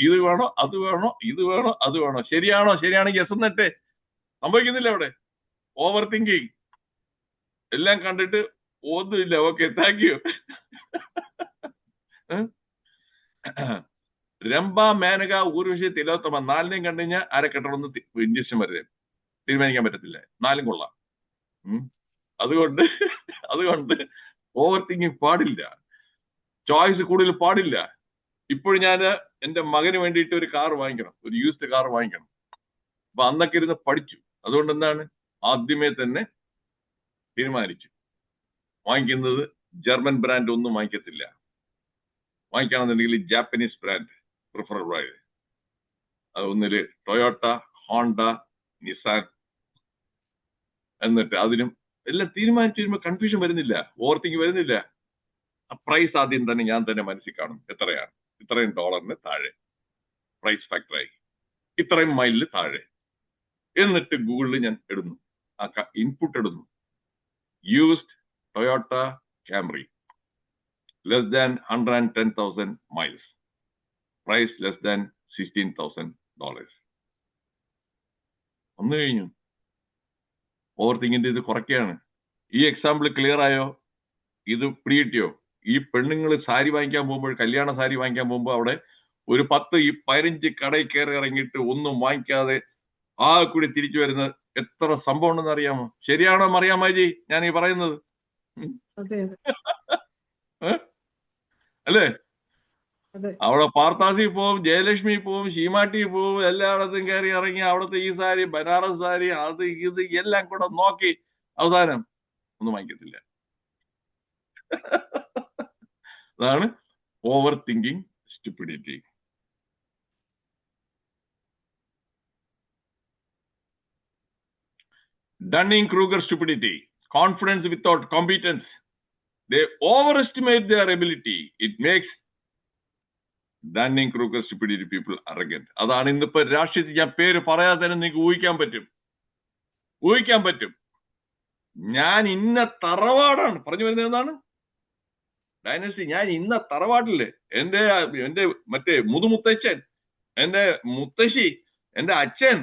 ഇത് വേണോ, അത് വേണോ, ഇത് വേണോ, അത് വേണോ, ശരിയാണോ, ശരിയാണെങ്കിൽ യെസ് എന്നിട്ടേ. സംഭവിക്കുന്നില്ല അവിടെ. Over thinking. എല്ലാം കണ്ടിട്ട് ഒന്നുമില്ല, ഓക്കെ താങ്ക് യു. രംഭ, മേനക, ഊർവശി, തിലോത്തമ 4നെയും കണ്ടു കഴിഞ്ഞാൽ ആരെ കെട്ടണമെന്ന് ഇൻഡ്യൂഷൻ വരെ തീരുമാനിക്കാൻ പറ്റത്തില്ല. 4ഉം കൊള്ളാം. അതുകൊണ്ട് ഓവർ തിങ്കിങ് പാടില്ല, ചോയ്സ് കൂടുതൽ പാടില്ല. ഇപ്പോഴും ഞാൻ എന്റെ മകന് വേണ്ടിയിട്ട് ഒരു കാർ വാങ്ങിക്കണം, ഒരു യൂസ്ഡ് കാർ വാങ്ങിക്കണം. അപ്പൊ അന്നൊക്കെ ഇരുന്ന് പഠിച്ചു. അതുകൊണ്ട് എന്താണ്, ആദ്യമേ തന്നെ തീരുമാനിച്ചു വാങ്ങിക്കുന്നത് ജർമ്മൻ ബ്രാൻഡ് ഒന്നും വാങ്ങിക്കത്തില്ല. വാങ്ങിക്കുകയാണെന്നുണ്ടെങ്കിൽ ജാപ്പനീസ് ബ്രാൻഡ് പ്രിഫറബിൾ ആയത്. അത് ഒന്നില് ടൊയോട്ട, ഹോണ്ട, നിസാൻ. എന്നിട്ട് അതിനും എല്ലാം തീരുമാനിച്ചു വരുമ്പോൾ കൺഫ്യൂഷൻ വരുന്നില്ല, ഓവർ തിങ്ക് വരുന്നില്ല. ആ പ്രൈസ് ആദ്യം തന്നെ ഞാൻ തന്നെ മനസ്സിൽ കാണും. എത്രയാണ്, ഇത്രയും ഡോളറിന് താഴെ പ്രൈസ് ഫാക്ടറായി, ഇത്രയും മൈലിന് താഴെ. എന്നിട്ട് ഗൂഗിളിൽ ഞാൻ ഇടുന്നു, ആ ഇൻപുട്ട് ഇടുന്നു. Used Toyota ക്യാമറി, less than 110,000 miles, price less than $16,000. വന്നു കഴിഞ്ഞു. ഓവർ തിങ്കിന്റെ ഇത് കുറയ്ക്കുകയാണ്. ഈ എക്സാമ്പിൾ ക്ലിയർ ആയോ? ഇത് പിടികിട്ടിയോ? ഈ പെണ്ണുങ്ങൾ സാരി വാങ്ങിക്കാൻ പോകുമ്പോൾ, കല്യാണ സാരി വാങ്ങിക്കാൻ പോകുമ്പോൾ അവിടെ ഒരു 10-15 കടയിൽ കയറി ഇറങ്ങിയിട്ട് ഒന്നും വാങ്ങിക്കാതെ ആ കൂടി തിരിച്ചു വരുന്ന എത്ര സംഭവം ഉണ്ടെന്ന് അറിയാമോ? ശരിയാണോ മറിയാമാജി ഞാൻ ഈ പറയുന്നത്? അല്ലേ? അവിടെ പാർത്താസി പോവും, ജയലക്ഷ്മി പോവും, ശീമാട്ടി പോവും, എല്ലായിടത്തും കയറി ഇറങ്ങി അവിടുത്തെ ഈ സാരി, ബനാറസ് സാരി, അത് ഇത് എല്ലാം കൂടെ നോക്കി അവസാനം ഒന്നും വാങ്ങിക്കത്തില്ല. അതാണ് over thinking stupidity. Dunning-Kruger stupidity, confidence without competence. They overestimate their ability. It makes Dunning-Kruger stupidity people arrogant. അതാണ് ഇന്നിപ്പോ രാഷ്ട്രീയത്തിൽ ഞാൻ പേര് പറയാതെ തന്നെ നിങ്ങൾക്ക് ഊഹിക്കാൻ പറ്റും. ഞാൻ ഇന്ന തറവാടാണ് പറഞ്ഞു വരുന്നത്. എന്താണ് ഡൈനസ്റ്റി? ഞാൻ ഇന്ന തറവാട്ടില് എന്റെ മറ്റേ മുതുമുത്തച്ഛൻ, എന്റെ മുത്തശ്ശി, എന്റെ അച്ഛൻ,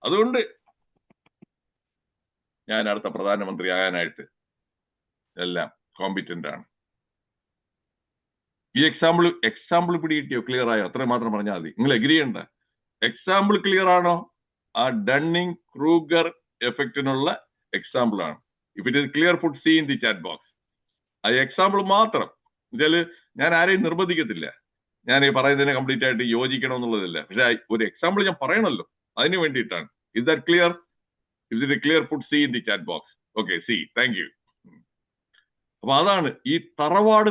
അതുകൊണ്ട് ഞാൻ അടുത്ത പ്രധാനമന്ത്രി ആകാനായിട്ട് എല്ലാം കോമ്പിറ്റന്റ് ആണ്. ഈ എക്സാമ്പിൾ പിടികിട്ടിയോ? ക്ലിയർ ആയോ? അത്രയും മാത്രം പറഞ്ഞാൽ മതി. നിങ്ങൾ എഗ്രി ചെയ്യണ്ട. എക്സാമ്പിൾ ക്ലിയർ ആണോ? ആ ഡണ്ണിങ് ക്രൂഗർ എഫക്റ്റിനുള്ള എക്സാമ്പിൾ ആണ്. If it is clear, put C in the chat box. ആ എക്സാമ്പിൾ മാത്രം. എന്നുവെച്ചാല് ഞാൻ ആരെയും നിർബന്ധിക്കത്തില്ല, ഞാൻ ഈ പറയുന്നതിനെ കംപ്ലീറ്റ് ആയിട്ട് യോജിക്കണം എന്നുള്ളതില്ല. പക്ഷെ ഒരു എക്സാമ്പിൾ ഞാൻ പറയണല്ലോ, അതിന് വേണ്ടിയിട്ടാണ്. Is that clear? Is it clear? Put C in the chat box. Okay, C. Thank you. അപ്പൊ അതാണ് ഈ തറവാട്.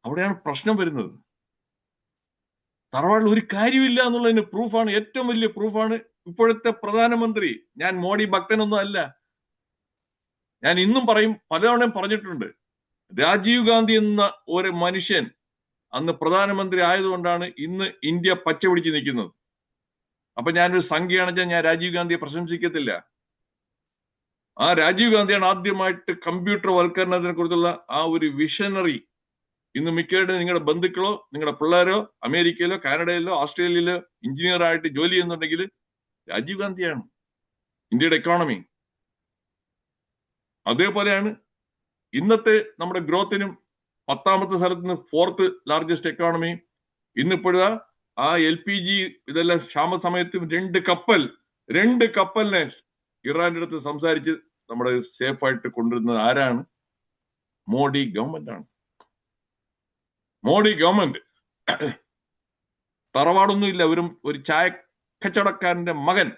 അവിടെയാണ് പ്രശ്നം വരുന്നത്. തറവാടിൽ ഒരു കാര്യമില്ല എന്നുള്ളതിന് പ്രൂഫാണ്, ഏറ്റവും വലിയ പ്രൂഫാണ് ഇപ്പോഴത്തെ പ്രധാനമന്ത്രി. ഞാൻ മോഡി ഭക്തനൊന്നും അല്ല. ഞാൻ ഇന്നും പറയും, പലതവണയും പറഞ്ഞിട്ടുണ്ട്. രാജീവ് ഗാന്ധി എന്ന ഒരു മനുഷ്യൻ അന്ന് പ്രധാനമന്ത്രി ആയതുകൊണ്ടാണ് ഇന്ന് ഇന്ത്യ പച്ച പിടിച്ച് നിൽക്കുന്നത്. അപ്പൊ ഞാനൊരു സംഖ്യയാണെന്ന് ഞാൻ രാജീവ് ഗാന്ധിയെ പ്രശംസിക്കത്തില്ല. ആ രാജീവ് ഗാന്ധിയാണ് ആദ്യമായിട്ട് കമ്പ്യൂട്ടർ വൽക്കരണത്തിനെ കുറിച്ചുള്ള ആ ഒരു വിഷനറി. ഇന്ന് മിക്കവരുടെ നിങ്ങളുടെ ബന്ധുക്കളോ നിങ്ങളുടെ പിള്ളേരോ അമേരിക്കയിലോ കാനഡയിലോ ഓസ്ട്രേലിയയിലോ എഞ്ചിനീയർ ആയിട്ട് ജോലി ചെയ്യുന്നുണ്ടെങ്കിൽ രാജീവ് ഗാന്ധിയാണ് ഇന്ത്യയുടെ എക്കോണമി. അതേപോലെയാണ് ഇന്നത്തെ നമ്മുടെ ഗ്രോത്തിനും 10ാമത്തെ സ്ഥലത്ത് നിന്ന് 4th ലാർജസ്റ്റ് എക്കോണമി. ഇന്നിപ്പോഴാ ആ LPG ഇതെല്ലാം ക്ഷാമ സമയത്തും 2 കപ്പലിനെ ഇറാന്റെ അടുത്ത് സംസാരിച്ച് നമ്മുടെ സേഫായിട്ട് കൊണ്ടുവരുന്നത് ആരാണ്? മോഡി ഗവൺമെന്റ് ആണ്. മോഡി ഗവൺമെന്റ്. തറവാടൊന്നും ഇല്ല. ഒരു ചായ കച്ചവടക്കാരന്റെ മകൻ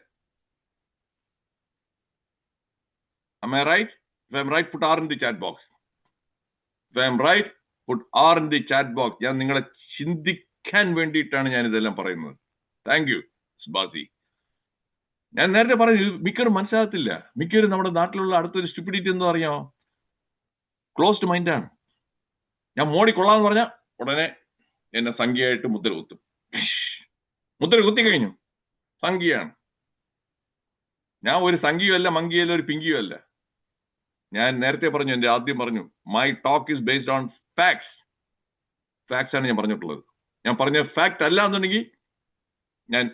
Am I right? If I'm right, put R in the chat box. If I'm right, put R in the chat box. ഞാൻ നിങ്ങളെ ചിന്തിക്കാൻ വേണ്ടിയിട്ടാണ് ഞാൻ ഇതെല്ലാം പറയുന്നത്. താങ്ക് യു ബാസി. ഞാൻ നേരത്തെ പറഞ്ഞു മിക്കവരും മനസ്സിലാകത്തില്ല. മിക്കവരും നമ്മുടെ നാട്ടിലുള്ള അടുത്തൊരു സ്റ്റുപ്പിഡിറ്റി എന്ന് പറയാമോ, ക്ലോസ്ഡ് മൈൻഡാണ്. ഞാൻ മോഡി കൊള്ളാന്ന് പറഞ്ഞാൽ ഉടനെ എന്നെ സംഖ്യയായിട്ട് മുദ്ര കുത്തും. മുദ്ര കുത്തി കഴിഞ്ഞു, സംഖ്യയാണ്. ഞാൻ ഒരു സംഖ്യയുമല്ല, മങ്കിയല്ല, ഒരു പിങ്കിയുമല്ല. ഞാൻ നേരത്തെ പറഞ്ഞു, എന്റെ ആദ്യം പറഞ്ഞു, my talk is based on facts. Facts ആണ് ഞാൻ പറഞ്ഞിട്ടുള്ളത്. ഞാൻ പറഞ്ഞ ഫാക്ട് അല്ല എന്നുണ്ടെങ്കിൽ ഞാൻ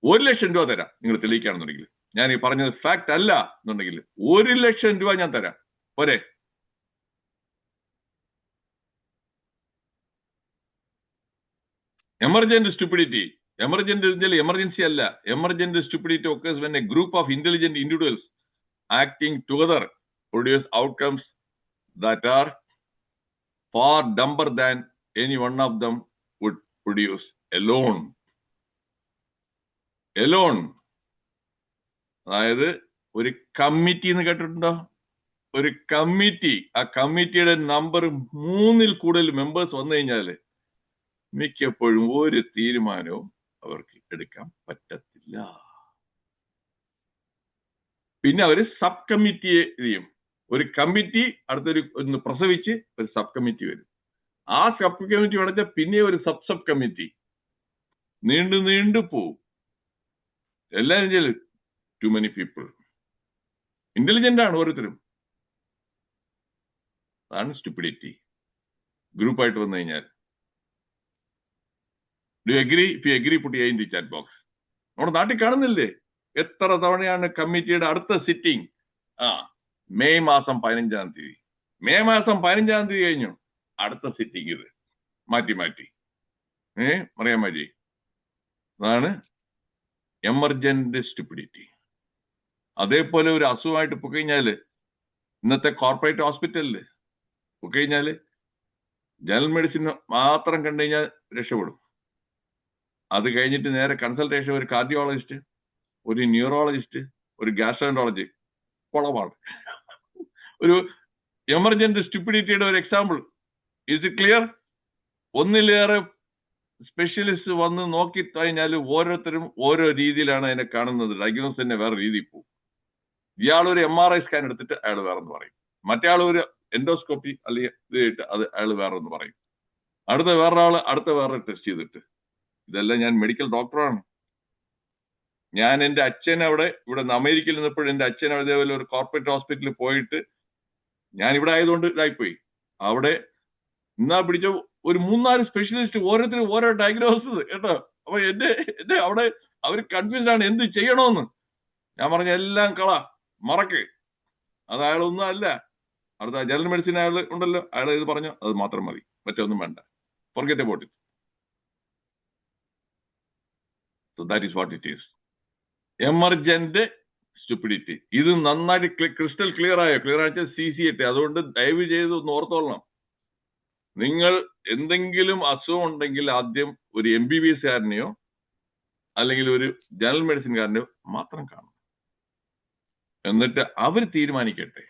1,00,000 രൂപ തരാം, നിങ്ങൾ തെളിയിക്കുകയാണെന്നുണ്ടെങ്കിൽ. ഞാൻ ഈ പറഞ്ഞത് ഫാക്ട് അല്ല എന്നുണ്ടെങ്കിൽ 1,00,000 രൂപ ഞാൻ തരാം. പോരെ? Emergent stupidity. എമർജൻസി അല്ല. Emergent stupidity occurs when a group of intelligent individuals acting together produce outcomes that are far dumber than any one of them would produce alone. അതായത് ഒരു കമ്മിറ്റി എന്ന് കേട്ടിട്ടുണ്ടോ? ഒരു കമ്മിറ്റി, ആ കമ്മിറ്റിയുടെ നമ്പർ 3-ൽ കൂടുതൽ members വന്നു കഴിഞ്ഞാൽ മിക്കപ്പോഴും ഒരു തീരുമാനവും അവർക്ക് എടുക്കാൻ പറ്റത്തില്ല. പിന്നെ അവര് സബ് കമ്മിറ്റിയെ ചെയ്യും. ഒരു കമ്മിറ്റി അടുത്തൊരു ഒന്ന് പ്രസവിച്ച് ഒരു സബ് കമ്മിറ്റി വരും. ആ സബ് കമ്മിറ്റി അടച്ച പിന്നെ ഒരു സബ് കമ്മിറ്റി നീണ്ടു പോവും. എല്ലാവരും ചെയ്യല് ടു മെനി പീപ്പിൾ. ഇന്റലിജന്റ് ആണ് ഓരോരുത്തരും. അതാണ് സ്റ്റുപ്പിഡിറ്റി. ഗ്രൂപ്പായിട്ട് വന്നു കഴിഞ്ഞാൽ. Do you agree? If you agree, put A in the chat box. നമ്മുടെ നാട്ടിൽ കാണുന്നില്ലേ എത്ര തവണയാണ് കമ്മിറ്റിയുടെ അടുത്ത സിറ്റിംഗ്? മെയ് മാസം 15-ാം തീയതി. മെയ് മാസം 15-ാം തീയതി കഴിഞ്ഞു അടുത്ത സിറ്റിംഗ്. ഇത് മാറ്റി അറിയാൻ മതി. അതാണ് എമർജന്റ് സ്റ്റുപ്പിഡിറ്റി. അതേപോലെ ഒരു അസുഖമായിട്ട് പൊക്കഴിഞ്ഞാല്, ഇന്നത്തെ കോർപ്പറേറ്റ് ഹോസ്പിറ്റലില് പൊക്കഴിഞ്ഞാല് ജനറൽ മെഡിസിൻ മാത്രം കണ്ടു കഴിഞ്ഞാൽ രക്ഷപ്പെടും. അത് കഴിഞ്ഞിട്ട് നേരെ കൺസൾട്ടേഷൻ ഒരു കാർഡിയോളജിസ്റ്റ്, ഒരു ന്യൂറോളജിസ്റ്റ്, ഒരു ഗ്യാസ്ട്രോൻട്രോളജി. കുളമാണ്. ഒരു എമർജന്റ് സ്റ്റുപ്പിഡിറ്റിയുടെ ഒരു എക്സാമ്പിൾ. Is it clear? ഒന്നിലേറെ സ്പെഷ്യലിസ്റ്റ് വന്ന് നോക്കി കഴിഞ്ഞാൽ ഓരോരുത്തരും ഓരോ രീതിയിലാണ് അതിനെ കാണുന്നത്. ഡയഗ്നോസ് തന്നെ വേറെ രീതിയിൽ പോകും. ഇയാളൊരു MRI സ്കാൻ എടുത്തിട്ട് അയാൾ വേറെന്ന് പറയും. മറ്റേ ആൾ ഒരു എൻഡോസ്കോപ്പി അല്ലെങ്കിൽ ഇത് അത് അയാൾ വേറെന്ന് പറയും. അടുത്ത വേറെ ടെസ്റ്റ് ചെയ്തിട്ട്. ഇതെല്ലാം ഞാൻ മെഡിക്കൽ ഡോക്ടറാണ്. ഞാൻ എന്റെ അച്ഛൻ ഇവിടെ അമേരിക്കയിൽ നിന്നപ്പോഴും എന്റെ അച്ഛൻ അതേപോലെ ഒരു കോർപ്പറേറ്റ് ഹോസ്പിറ്റലിൽ പോയിട്ട്, ഞാൻ ഇവിടെ ആയതുകൊണ്ട് ഇതായിപ്പോയി. അവിടെ ഇന്നാ പിടിച്ച ഒരു 3-4 സ്പെഷ്യലിസ്റ്റ്, ഓരോരുത്തരും ഓരോ ഡയഗ്നോസിസ് കേട്ടോ. അപ്പൊ എന്റെ അവിടെ അവർ കൺഫ്യൂസ്ഡ് ആണ് എന്ത് ചെയ്യണമെന്ന്. ഞാൻ പറഞ്ഞ എല്ലാം മറക്ക്, അത് അയാളൊന്നും അല്ല. അടുത്ത ജനറൽ മെഡിസിൻ അയാൾ ഉണ്ടല്ലോ, അയാൾ ഇത് പറഞ്ഞു, അത് മാത്രം മതി, മറ്റൊന്നും വേണ്ട. forget about it. So that is what it is. Emergent stupidity. ഇത് നന്നായിട്ട് ക്രിസ്റ്റൽ ക്ലിയർ ആയോ? ക്ലിയർ ആണെന്ന് വെച്ചാൽ CC8. അതുകൊണ്ട് ദയവ് ചെയ്ത് ഒന്ന് ഓർത്തോളണം. നിങ്ങൾ എന്തെങ്കിലും അസുഖം ഉണ്ടെങ്കിൽ ആദ്യം ഒരു MBBS കാരനെയോ അല്ലെങ്കിൽ ഒരു ജനറൽ മെഡിസിൻകാരനെയോ മാത്രം കാണും. എന്നിട്ട് അവർ തീരുമാനിക്കട്ടെ.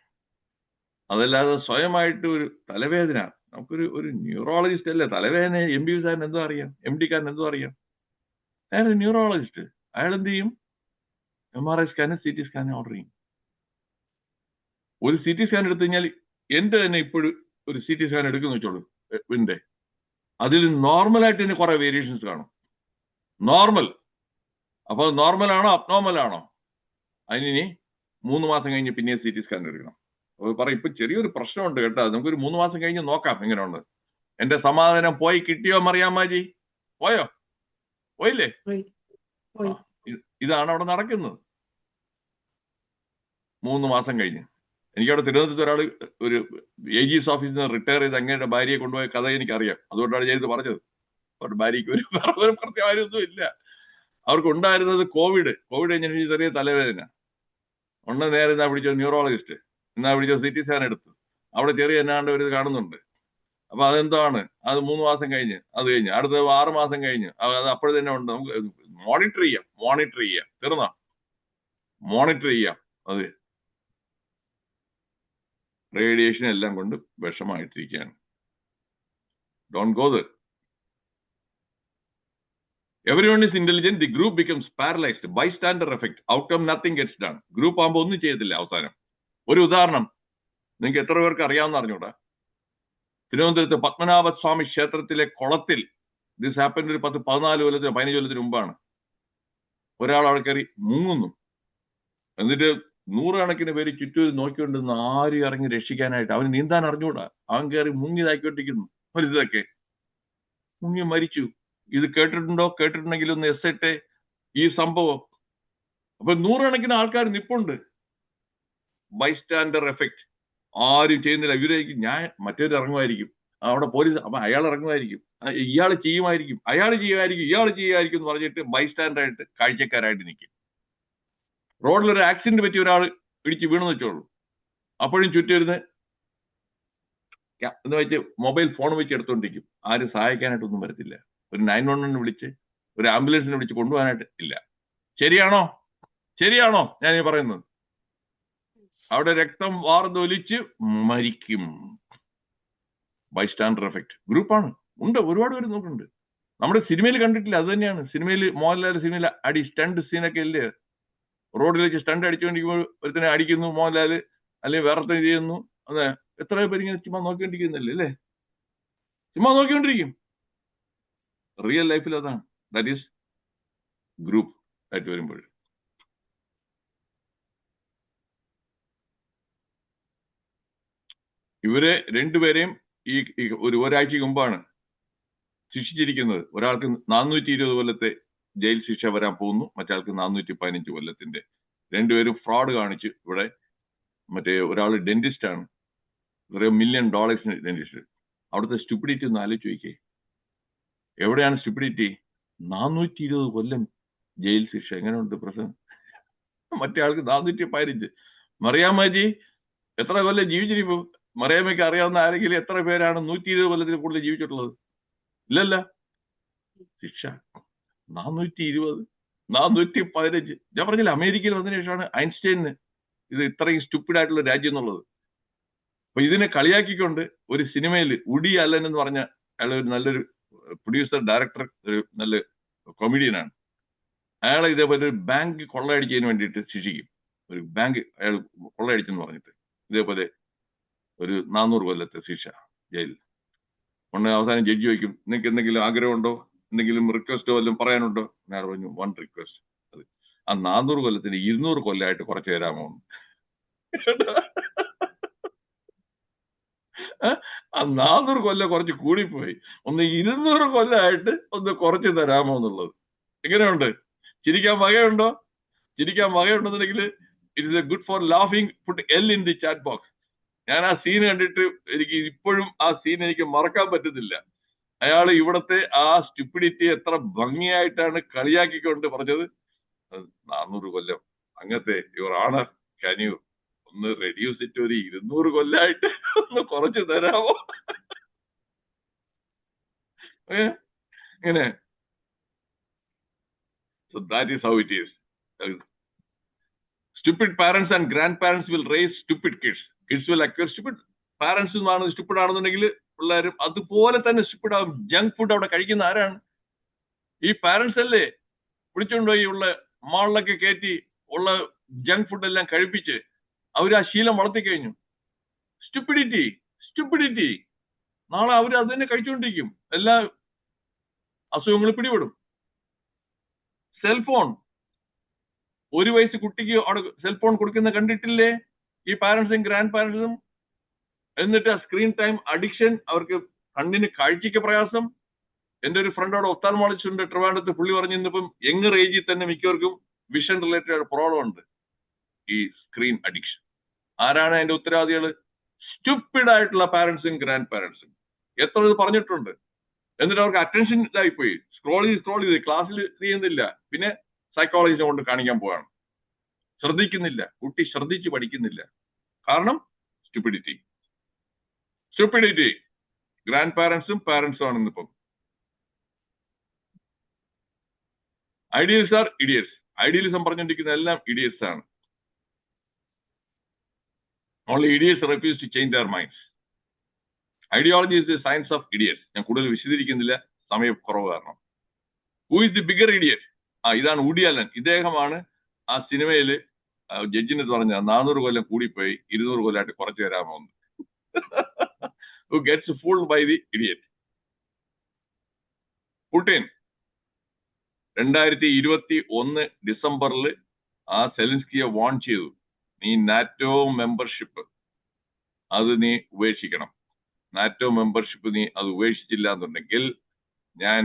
അതല്ലാതെ സ്വയമായിട്ട് ഒരു തലവേദന, നമുക്കൊരു ന്യൂറോളജിസ്റ്റ് അല്ലേ തലവേദന, MBBS കാരൻ എന്തോ അറിയാം, MD കാരൻ എന്തോ അറിയാം. അയാൾ ന്യൂറോളജിസ്റ്റ്, അയാൾ എന്ത് ചെയ്യും? MRI സ്കാനും CT സ്കാനും ഓർഡർ ചെയ്യും. ഒരു CT സ്കാൻ എടുത്തു കഴിഞ്ഞാൽ എന്റെ തന്നെ ഇപ്പോഴും ഒരു CT സ്കാൻ എടുക്കുന്ന വെച്ചോളൂ എന്റെ, അതിൽ നോർമലായിട്ട് തന്നെ കുറെ വേരിയേഷൻസ് കാണും. നോർമൽ. അപ്പൊ നോർമൽ ആണോ അബ്നോർമൽ ആണോ? അതിനി 3 മാസം കഴിഞ്ഞ് പിന്നെ CT സ്കാൻ എടുക്കണം. അപ്പൊ പറയും ഇപ്പൊ ചെറിയൊരു പ്രശ്നമുണ്ട് കേട്ടോ, നമുക്കൊരു 3 മാസം കഴിഞ്ഞ് നോക്കാം എങ്ങനെയുണ്ട്. എന്റെ സമാധാനം പോയി കിട്ടിയോ മറിയാമ്മാജി? പോയില്ലേ? ഇതാണ് അവിടെ നടക്കുന്നത്. 3 മാസം കഴിഞ്ഞ് എനിക്കവിടെ തിരുവനന്തപുരത്ത് ഒരാൾ ഒരു AG's ഓഫീസിൽ നിന്ന് റിട്ടയർ ചെയ്ത് അങ്ങയുടെ ഭാര്യയെ കൊണ്ടുപോയ കഥ എനിക്കറിയാം. അതുകൊണ്ടാണ് ഞാൻ ഇത് പറഞ്ഞത്. അവരുടെ ഭാര്യയ്ക്ക് ഒരു പ്രത്യേകമൊന്നും ഇല്ല. അവർക്ക് ഉണ്ടായിരുന്നത് കോവിഡ് കഴിഞ്ഞ ചെറിയ തലവേദന നേരെ എന്നാ പിടിച്ച ന്യൂറോളജിസ്റ്റ്, എന്നാ പിടിച്ച CT സ്കാൻ എടുത്തു. അവിടെ ചെറിയ എന്നാണ്ട് ഒരു ഇത് കാണുന്നുണ്ട്. അപ്പൊ അതെന്താണ്? അത് 3 മാസം കഴിഞ്ഞ് അത് കഴിഞ്ഞ് അടുത്ത 6 മാസം കഴിഞ്ഞ് അത് അപ്പോഴും തന്നെ ഉണ്ട്. നമുക്ക് മോണിറ്റർ ചെയ്യാം. തീർന്നാ മോണിറ്റർ ചെയ്യാം. അത് റേഡിയേഷൻ എല്ലാം കൊണ്ട് വിഷമായിട്ടിരിക്കുകയാണ്. Don't go there. Everyone is intelligent, the group becomes paralyzed. Bystander effect. Outcome, nothing gets done. Group ആകുമ്പോൾ ഒന്നും ചെയ്യത്തില്ല അവസാനം. ഒരു ഉദാഹരണം നിങ്ങൾക്ക് എത്ര പേർക്ക് അറിയാമെന്ന് അറിഞ്ഞൂടാ. തിരുവനന്തപുരത്ത് പത്മനാഭസ്വാമി ക്ഷേത്രത്തിലെ കുളത്തിൽ ദിസ് ഹാപ്പൻ ഒരു 14 കൊല്ലത്തിന് 15 കൊല്ലത്തിന് മുമ്പാണ്. ഒരാൾ അവിടെ കയറി മുങ്ങുന്നു. എന്നിട്ട് 100 കണക്കിന് പേര് ചുറ്റും നോക്കിക്കൊണ്ടിരുന്നു ആരും ഇറങ്ങി രക്ഷിക്കാനായിട്ട്. അവന് നീന്താൻ അറിഞ്ഞൂടാ. അവൻ കയറി മുങ്ങിതാക്കിക്കൊണ്ടിരിക്കുന്നു. ഇതൊക്കെ മുങ്ങി മരിച്ചു. ഇത് കേട്ടിട്ടുണ്ടെങ്കിൽ ഒന്ന് എസ് ഈ സംഭവം. അപ്പൊ 100 കണക്കിന് ആൾക്കാർ നിപ്പുണ്ട്. Bystander effect. ആരും ചെയ്യുന്നില്ല. ഇവരായിരിക്കും ഞാൻ മറ്റേത് ഇറങ്ങുമായിരിക്കും, അവിടെ പോലീസ്, അപ്പൊ അയാൾ ഇറങ്ങുമായിരിക്കും, ഇയാൾ ചെയ്യുമായിരിക്കും, അയാൾ ചെയ്യുമായിരിക്കും, ഇയാൾ ചെയ്യുമായിരിക്കും എന്ന് പറഞ്ഞിട്ട് ബൈസ്റ്റാൻഡറായിട്ട് കാഴ്ചക്കാരായിട്ട് നിൽക്കും. റോഡിലൊരു ആക്സിഡന്റ് പറ്റി ഒരാൾ ഇടിച്ച് വീണെന്ന് വെച്ചോളൂ, അപ്പോഴും ചുറ്റിരുന്ന് എന്ന് വെച്ച് മൊബൈൽ ഫോൺ വെച്ച് എടുത്തോണ്ടിരിക്കും. ആരും സഹായിക്കാനായിട്ടൊന്നും വരത്തില്ല. ഒരു 911 വിളിച്ച് ഒരു ആംബുലൻസിനെ വിളിച്ച് കൊണ്ടുപോകാനായിട്ട് ഇല്ല. ശരിയാണോ? ശരിയാണോ ഞാൻ ഈ പറയുന്നത്? അവിടെ രക്തം വാർന്നൊലിച്ച് മരിക്കും. Bystander effect. ഗ്രൂപ്പാണ്, ഉണ്ട്, ഒരുപാട് പേര് നോക്കുന്നുണ്ട്. നമ്മുടെ സിനിമയിൽ കണ്ടിട്ടില്ല, അത് തന്നെയാണ്. സിനിമയിൽ മോഹൻലാൽ സിനിമയിൽ സ്റ്റണ്ട് സീനൊക്കെ ഇല്ലേ, റോഡിൽ വെച്ച് സ്റ്റണ്ട് അടിച്ചുകൊണ്ടിരിക്കുമ്പോൾ ഒരുത്തനെ അടിക്കുന്നു മോഹൻലാൽ, അല്ലെങ്കിൽ വേറെ ചെയ്യുന്നു. അതെ, എത്ര പേര് ഇങ്ങനെ ചുമ്മാ നോക്കിക്കൊണ്ടിരിക്കുന്നില്ലേ അല്ലേ? ചുമ്മാ നോക്കിക്കൊണ്ടിരിക്കും. റിയൽ ലൈഫിൽ അതാണ്. ദാറ്റ് ഈസ് ഗ്രൂപ്പ് ആയിട്ട് വരുമ്പോൾ. ഇവരെ രണ്ടുപേരെയും ഈ ഒരാഴ്ചക്ക് മുമ്പാണ് ശിക്ഷിച്ചിരിക്കുന്നത്. ഒരാൾക്ക് 420 കൊല്ലത്തെ ജയിൽ ശിക്ഷ വരാൻ പോകുന്നു, മറ്റാൾക്ക് 415 കൊല്ലത്തിന്റെ. രണ്ടുപേരും ഫ്രോഡ് കാണിച്ച് ഇവിടെ. മറ്റേ ഒരാൾ ഡെന്റിസ്റ്റ് ആണ്, $1 മില്യൺ ഡെന്റിസ്റ്റ്. അവിടുത്തെ സ്റ്റുപ്പിഡിറ്റി ഒന്ന് ആലോചിച്ച് നോക്കിയേ. എവിടെയാണ് സ്റ്റുപ്പിഡിറ്റി? 420 കൊല്ലം ജയിൽ ശിക്ഷ. എങ്ങനെയുണ്ട് പ്രശ്നം? മറ്റേ ആൾക്ക് 415. മറിയാമ്മജി എത്ര കൊല്ലം ജീവിച്ചിരിക്കും? മറിയാമ്മയ്ക്ക് അറിയാവുന്ന ആരെങ്കിലും എത്ര പേരാണ് 120 കൊല്ലത്തിൽ കൂടുതൽ ജീവിച്ചിട്ടുള്ളത്? ഇല്ലല്ല. ശിക്ഷ 420, 415. ഞാൻ പറഞ്ഞില്ല, അമേരിക്കയിൽ വന്നതിന് ശേഷമാണ് ഐൻസ്റ്റൈന് ഇത് ഇത്രയും സ്റ്റുപ്പിഡ് ആയിട്ടുള്ള രാജ്യം എന്നുള്ളത്. അപ്പൊ ഇതിനെ കളിയാക്കിക്കൊണ്ട് ഒരു സിനിമയിൽ ഉഡി അല്ലൻ എന്ന് പറഞ്ഞ അയാൾ ഒരു നല്ലൊരു പ്രൊഡ്യൂസർ, ഡയറക്ടർ, ഒരു നല്ല കൊമീഡിയനാണ്. അയാളെ ഇതേപോലെ ഒരു ബാങ്ക് കൊള്ളയടിച്ചതിന് വേണ്ടിയിട്ട് ശിക്ഷിക്കും. ഒരു ബാങ്ക് അയാൾ കൊള്ളയടിച്ചെന്ന് പറഞ്ഞിട്ട് ഇതേപോലെ ഒരു 400 കൊല്ലത്തെ ശിക്ഷ ജയിലിൽ. ഒന്ന് അവസാനം ജഡ്ജി ചോദിക്കും, നിങ്ങൾക്ക് എന്തെങ്കിലും ആഗ്രഹമുണ്ടോ, എന്തെങ്കിലും റിക്വസ്റ്റോ വല്ലതും പറയാനുണ്ടോ? ഞാൻ പറഞ്ഞു 1 റിക്വസ്റ്റ്. അത് ആ 400 കൊല്ലത്തിന് 200 കൊല്ലമായിട്ട് കുറച്ച് തരാമോ? ആ 400 കൊല്ലം കുറച്ച് കൂടിപ്പോയി, ഒന്ന് 200 കൊല്ലമായിട്ട് ഒന്ന് കുറച്ച് തരാമോ എന്നുള്ളത്. എങ്ങനെയുണ്ട്? ചിരിക്കാൻ വകയുണ്ടോ? ചിരിക്കാൻ വകയുണ്ടെന്നുണ്ടെങ്കിൽ it is a good for laughing. Put L in the chat box. ഞാൻ ആ സീൻ കണ്ടിട്ട് എനിക്ക് ഇപ്പോഴും ആ സീൻ എനിക്ക് മറക്കാൻ പറ്റുന്നില്ല. അയാൾ ഇവിടത്തെ ആ സ്റ്റുപ്പിഡിറ്റി എത്ര ഭംഗിയായിട്ടാണ് കളിയാക്കിക്കൊണ്ട് പറഞ്ഞത്. 400 കൊല്ലം അങ്ങനത്തെ യുവർ ഓണർ, ക്യാൻ യു ഒന്ന് റെഡ്യൂസ് ഇറ്റ് ഒരു 200 കൊല്ലമായിട്ട് ഒന്ന് കുറച്ച് തരാമോ? ഇങ്ങനെ. So that is how it is. Stupid parents and grandparents will raise stupid kids. Kids will acquire stupid. Parents stupid ആണെന്നുണ്ടെങ്കിൽ പിള്ളേരും അതുപോലെ തന്നെ സ്റ്റുപ്പിഡ് ആകും. ജങ്ക് ഫുഡ് അവിടെ കഴിക്കുന്ന ആരാണ്? ഈ പാരന്റ്സ് അല്ലേ? വിളിച്ചുകൊണ്ടുപോയി ഉള്ള മാളിലൊക്കെ കയറ്റി ഉള്ള ജങ്ക് ഫുഡ് എല്ലാം കഴിപ്പിച്ച് അവർ ആ ശീലം വളർത്തിക്കഴിഞ്ഞു. Stupidity, stupidity. നാളെ അവർ അത് തന്നെ കഴിച്ചുകൊണ്ടിരിക്കും. എല്ലാ അസുഖങ്ങളും പിടിപെടും. സെൽഫോൺ, 1 വയസ്സ് കുട്ടിക്ക് അവിടെ സെൽഫോൺ കൊടുക്കുന്ന കണ്ടിട്ടില്ലേ ഈ പാരന്റ്സും ഗ്രാൻഡ് പാരന്റ്സും? എന്നിട്ട് ആ സ്ക്രീൻ ടൈം അഡിക്ഷൻ, അവർക്ക് കണ്ണിന് കാഴ്ചയ്ക്ക് പ്രയാസം. എന്റെ ഒരു ഫ്രണ്ട് അവിടെ ഒഫ്താൽമോളജിസ്റ്റ് ഉണ്ട് ട്രിവാൻഡ്രത്ത്. പുള്ളി പറഞ്ഞിപ്പം യങ്ങർ ഏജിൽ തന്നെ മിക്കവർക്കും വിഷൻ റിലേറ്റഡ് പ്രോബ്ലം ഉണ്ട്. ഈ സ്ക്രീൻ അഡിക്ഷൻ. ആരാണ് അതിന്റെ ഉത്തരവാദികൾ? സ്റ്റുപ്പിഡ് ആയിട്ടുള്ള പാരന്റ്സും ഗ്രാൻഡ് പാരന്റ്സും. എത്ര ഇത് പറഞ്ഞിട്ടുണ്ട്. എന്നിട്ട് അവർക്ക് അറ്റൻഷൻ ഇതായിപ്പോയി. സ്ക്രോൾ ചെയ്ത് ക്ലാസ്സിൽ ചെയ്യുന്നില്ല. പിന്നെ സൈക്കോളജിനെ കൊണ്ട് കാണിക്കാൻ പോവാണ്. ശ്രദ്ധിക്കുന്നില്ല, കുട്ടി ശ്രദ്ധിച്ച് പഠിക്കുന്നില്ല. കാരണം സ്റ്റുപ്പിഡിറ്റി. സ്റ്റുപ്പിഡിറ്റി. ഗ്രാൻഡ് പാരന്റ്സും പാരന്റ്സും ആണ് ഇന്നിപ്പം. Ideals R idiots. ഐഡിയലിസം പറഞ്ഞുകൊണ്ടിരിക്കുന്ന എല്ലാം ഇഡിയറ്റ്സ് ആണ്. Only idiots refuse to change their minds. Ideology is the science of idiots. ഞാൻ കൂടുതൽ വിശദീകരിക്കുന്നില്ല, സമയക്കുറവ് കാരണം. Who is the bigger idiot? ഇതാണ് വുഡി അലൻ. ഇദ്ദേഹമാണ് ആ സിനിമയിൽ ജഡ്ജിന് പറഞ്ഞ 400 കൊല്ലം കൂടിപ്പോയി 200 കൊല്ലമായിട്ട് കുറച്ചു തരാമോ. Who gets fooled by the idiot? Putin 2021 ഡിസംബറിൽ ആ സെലൻസ്കിയെ വാൺ ചെയ്തു, നീ നാറ്റോ മെമ്പർഷിപ്പ് അത് നീ ഉപേക്ഷിക്കണം. നാറ്റോ മെമ്പർഷിപ്പ് നീ അത് ഉപേക്ഷിച്ചില്ല എന്നുണ്ടെങ്കിൽ ഞാൻ